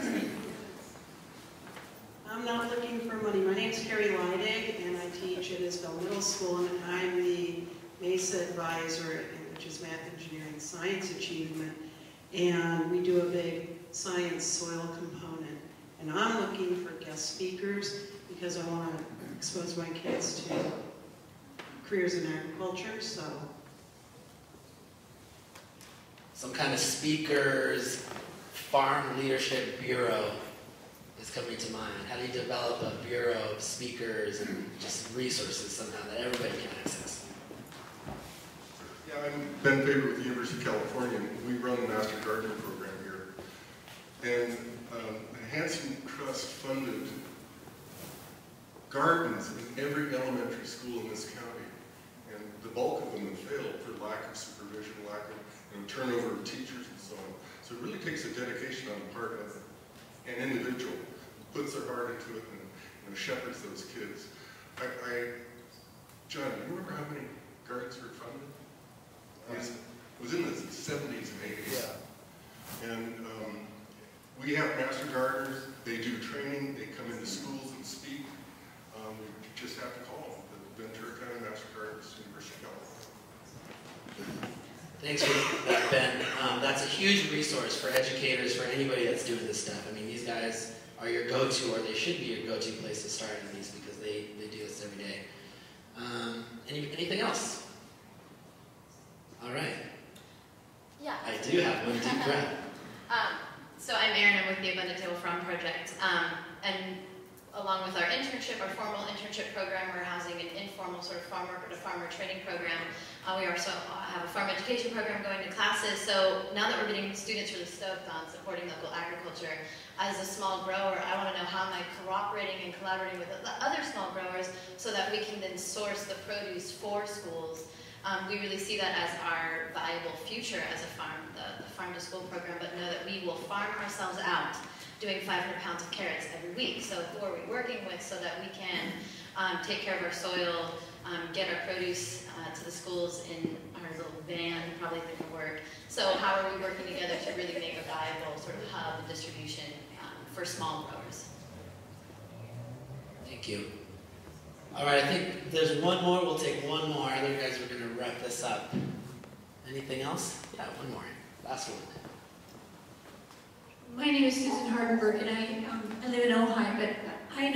I'm not looking for money. My name's Carrie Leidig, and I teach at Isbell Middle School, and I'm the MESA advisor, which is Math, Engineering, Science Achievement, and we do a big science soil component. And I'm looking for guest speakers because I want to expose my kids to careers in agriculture, so. Some kind of speakers, farm leadership bureau is coming to mind. How do you develop a bureau of speakers and just resources somehow that everybody can access? Yeah, I'm Ben Faber with the University of California. We run the Master Gardening program here. And the Hanson Trust funded gardens in every elementary school in this county. And the bulk of them have failed for lack of supervision, lack of turnover of teachers and so on. So it really takes a dedication on the part of an individual who puts their heart into it and shepherds those kids. John, do you remember how many gardens were funded? It was in the 70s and 80s. Yeah. And we have master gardeners. They do training. They come into schools and speak. We just have to call them, the Ventura County Master Gardeners, University of California. Thanks for that, Ben. That's a huge resource for educators, for anybody that's doing this stuff. I mean, these guys are your go-to, or they should be your go-to place to start in these because they do this every day. Anything else? All right. Yeah. I do have one deep breath. So I'm Erin, I'm with the Abundant Table Farm Project, and along with our internship, our formal internship program, we're housing an informal sort of farm worker to farmer training program. We also have a farm education program going to classes, so now that we're getting students really stoked on supporting local agriculture, as a small grower, I want to know how am I cooperating and collaborating with the other small growers so that we can then source the produce for schools. We really see that as our valuable future as a farm, the farm to school program, but know that we will farm ourselves out doing 500 pounds of carrots every week. So who are we working with so that we can take care of our soil, get our produce to the schools in our little van, probably didn't work. So how are we working together to really make a viable sort of hub and distribution for small growers? Thank you. All right, I think there's one more. We'll take one more. Other guys are going to wrap this up. Anything else? Yeah, one more. Last one. My name is Susan Hardenberg, and I live in Ojai, but I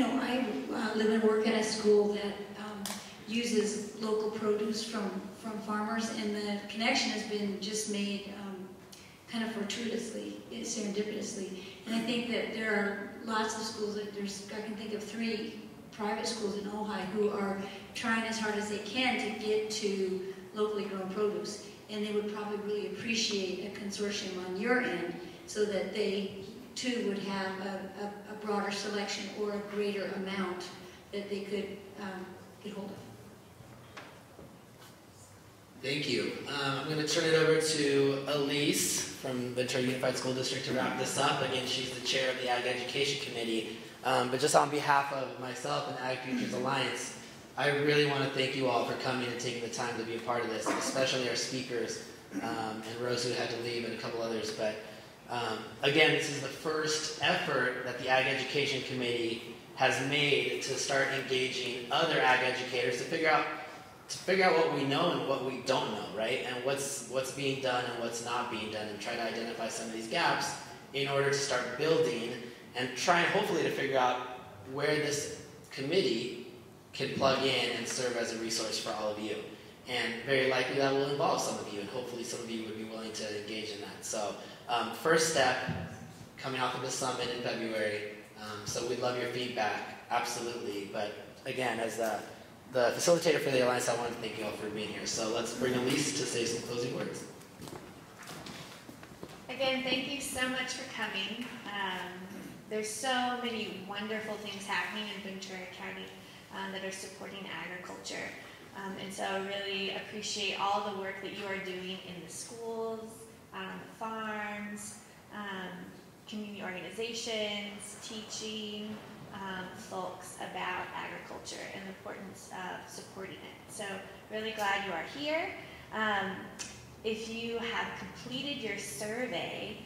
live and work at a school that uses local produce from farmers, and the connection has been just made kind of fortuitously, serendipitously. And I think that there are lots of schools, I can think of 3 private schools in Ojai who are trying as hard as they can to get to locally grown produce. And they would probably really appreciate a consortium on your end so that they too would have a broader selection or a greater amount that they could get hold of. Thank you. I'm going to turn it over to Alise from Ventura Unified School District to wrap this up. Again, she's the chair of the Ag Education Committee. But just on behalf of myself and Ag Futures Alliance, I really want to thank you all for coming and taking the time to be a part of this, especially our speakers, and Rose who had to leave and a couple others. But again, this is the first effort that the Ag Education Committee has made to start engaging other ag educators to figure out what we know and what we don't know, right? And what's being done and what's not being done, and try to identify some of these gaps in order to start building and trying hopefully to figure out where this committee can plug in and serve as a resource for all of you. And very likely that will involve some of you, and hopefully some of you would be willing to engage in that. So first step, coming off of the summit in February, so we'd love your feedback, absolutely. But again, as the facilitator for the Alliance, I want to thank you all for being here. So let's bring Alise to say some closing words. Again, thank you so much for coming. There's so many wonderful things happening in Ventura County that are supporting agriculture. And so I really appreciate all the work that you are doing in the schools, on the farms, community organizations, teaching folks about agriculture and the importance of supporting it. So really glad you are here. If you have completed your survey,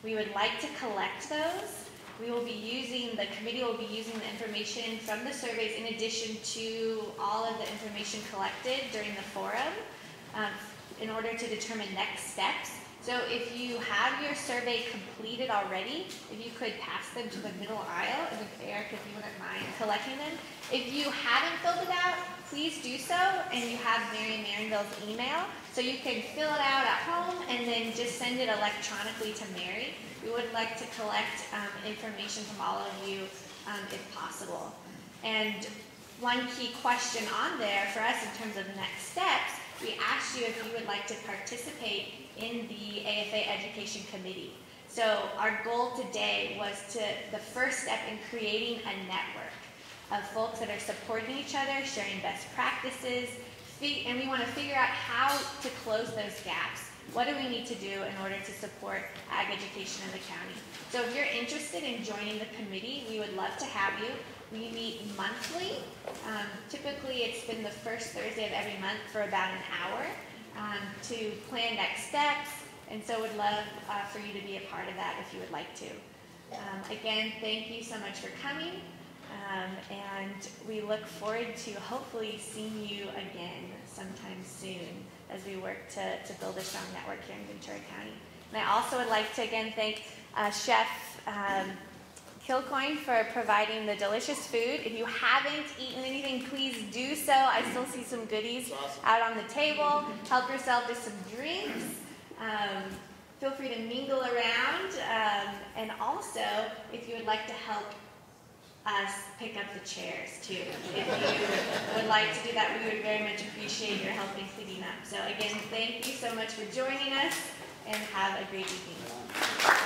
we would like to collect those. The committee will be using the information from the surveys in addition to all of the information collected during the forum in order to determine next steps. So if you have your survey completed already, if you could pass them to the middle aisle, and if Eric, if you wouldn't mind collecting them. If you haven't filled it out, please do so, and you have Mary Maranville's email, so you can fill it out at home and then just send it electronically to Mary. We would like to collect information from all of you if possible. And one key question on there for us in terms of next steps, we asked you if you would like to participate in the AFA Education Committee. So our goal today was the first step in creating a network of folks that are supporting each other, sharing best practices, and we want to figure out how to close those gaps. What do we need to do in order to support ag education in the county? So if you're interested in joining the committee, we would love to have you. We meet monthly. Typically, it's been the first Thursday of every month for about an hour to plan next steps. And so would love for you to be a part of that if you would like to. Again, thank you so much for coming. And we look forward to hopefully seeing you again sometime soon as we work to build a strong network here in Ventura County. And I also would like to again thank Chef Kilcoyne for providing the delicious food. If you haven't eaten anything, please do so. I still see some goodies out on the table. Help yourself to some drinks. Feel free to mingle around. And also, if you would like to help us pick up the chairs too. If you would like to do that, we would very much appreciate your help in cleaning up. So again, thank you so much for joining us, and have a great evening.